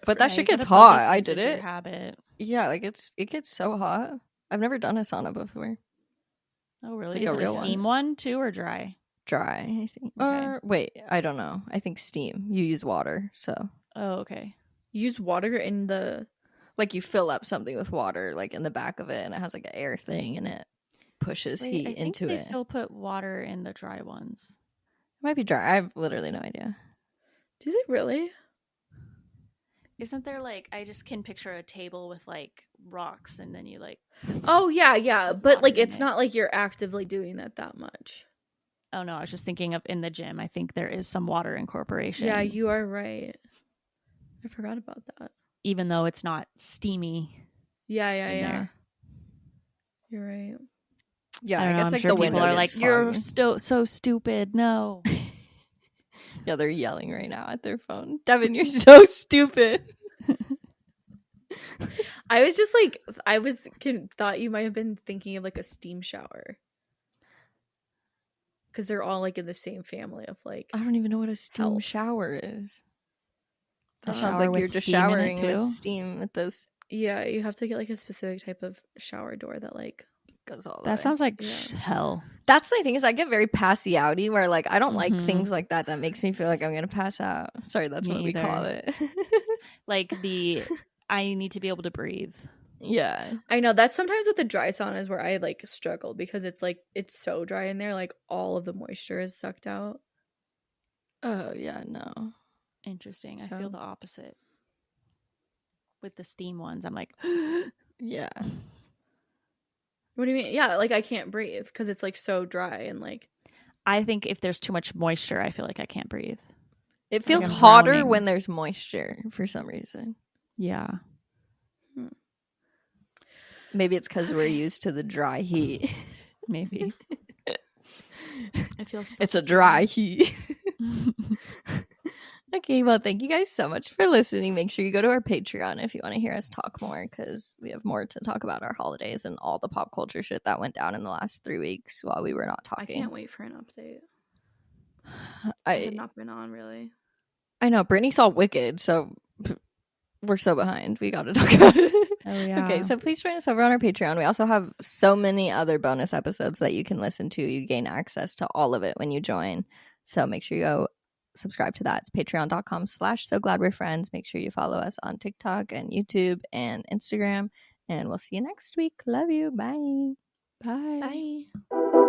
Speaker 3: But that
Speaker 1: Yeah,
Speaker 3: shit
Speaker 1: you
Speaker 3: gets
Speaker 1: gotta put
Speaker 3: hot.
Speaker 1: these
Speaker 3: I
Speaker 1: things
Speaker 3: did
Speaker 1: into your
Speaker 3: it.
Speaker 1: habit.
Speaker 3: Yeah, like it gets so hot. I've never done a sauna before.
Speaker 1: Oh, really?
Speaker 3: Like
Speaker 1: Is
Speaker 3: a
Speaker 1: it a
Speaker 3: real
Speaker 1: steam one too, or dry?
Speaker 3: dry, I think.
Speaker 1: Okay.
Speaker 3: Or wait, I don't know. I think steam. You use water, so
Speaker 1: Oh, okay.
Speaker 2: Use water in the.
Speaker 3: like you fill up something with water, like in the back of it, and it has like an air thing, and it pushes
Speaker 1: Wait,
Speaker 3: heat
Speaker 1: I think
Speaker 3: into
Speaker 1: they
Speaker 3: it.
Speaker 1: still put water in the dry ones.
Speaker 3: It might be dry. I have literally no idea.
Speaker 2: Do they really?
Speaker 1: Isn't there like, I just can picture a table with like rocks and then you like,
Speaker 2: Oh yeah,
Speaker 1: Put
Speaker 2: but
Speaker 1: water
Speaker 2: like
Speaker 1: in
Speaker 2: it's
Speaker 1: it.
Speaker 2: not like you're actively doing that much.
Speaker 1: oh no, I was just thinking of in the gym. I think there is some water incorporation.
Speaker 2: Yeah, you are right. I forgot about that.
Speaker 1: even though it's not steamy.
Speaker 2: Yeah.
Speaker 1: there.
Speaker 2: You're right.
Speaker 3: Yeah,
Speaker 1: I don't know.
Speaker 3: guess
Speaker 1: I'm
Speaker 3: like
Speaker 1: sure
Speaker 3: the
Speaker 1: people
Speaker 3: window
Speaker 1: are
Speaker 3: gets
Speaker 1: like, "You're
Speaker 3: foggy.
Speaker 1: so stupid." No.
Speaker 3: Yeah, they're yelling right now at their phone. Devin, you're so stupid.
Speaker 2: I was just like, thought you might have been thinking of like a steam shower. Because they're all like in the same family of like.
Speaker 3: I don't even know what a steam
Speaker 2: Health.
Speaker 3: shower is.
Speaker 1: A
Speaker 3: That sounds
Speaker 1: shower
Speaker 3: like you're
Speaker 1: with
Speaker 3: just
Speaker 1: steam in it,
Speaker 3: showering
Speaker 1: too?
Speaker 3: with steam with this.
Speaker 2: Yeah, you have to get like a specific type of shower door that like.
Speaker 3: Goes all the
Speaker 1: That
Speaker 3: way.
Speaker 1: sounds like
Speaker 2: Yeah.
Speaker 1: hell.
Speaker 3: That's the thing is I get very passy outy where like I don't like
Speaker 1: Mhm.
Speaker 3: things like that makes me feel like I'm gonna pass out. Sorry, that's
Speaker 1: Me
Speaker 3: what we call
Speaker 1: either.
Speaker 3: it.
Speaker 1: Like I need to be able to breathe.
Speaker 3: Yeah.
Speaker 2: I know that's sometimes with the dry saunas where I like struggle because it's like it's so dry in there, like all of the moisture is sucked out.
Speaker 3: Oh yeah, no.
Speaker 1: Interesting. I
Speaker 2: So-
Speaker 1: feel the opposite. With the steam ones, I'm like,
Speaker 3: Yeah.
Speaker 2: What do you mean? Yeah, like I can't breathe because it's like so dry and like.
Speaker 1: I think if there's too much moisture, I feel like I can't breathe.
Speaker 3: It feels
Speaker 1: I'm
Speaker 3: hotter
Speaker 1: drowning.
Speaker 3: when there's moisture for some reason.
Speaker 1: Yeah.
Speaker 3: Maybe it's because we're
Speaker 2: Okay.
Speaker 3: used to the dry heat.
Speaker 1: Maybe.
Speaker 2: I feel.
Speaker 3: It's a dry heat. Okay, well, thank you guys so much for listening. Make sure you go to our Patreon if you want to hear us talk more, because we have more to talk about our holidays and all the pop culture shit that went down in the last 3 weeks while we were not
Speaker 2: I
Speaker 3: talking.
Speaker 2: can't wait for an update. I have not been on really.
Speaker 3: I know. Brittany saw Wicked, so we're so behind. We got to talk about it.
Speaker 1: Oh, yeah.
Speaker 3: Okay, so please join us over on our Patreon. We also have so many other bonus episodes that you can listen to. You gain access to all of it when you join. So make sure you go subscribe to that. It's patreon.com/sogladwerefriends. Make sure you follow us on TikTok and YouTube and Instagram. And we'll see you next week. Love you. Bye.
Speaker 1: Bye.
Speaker 2: Bye.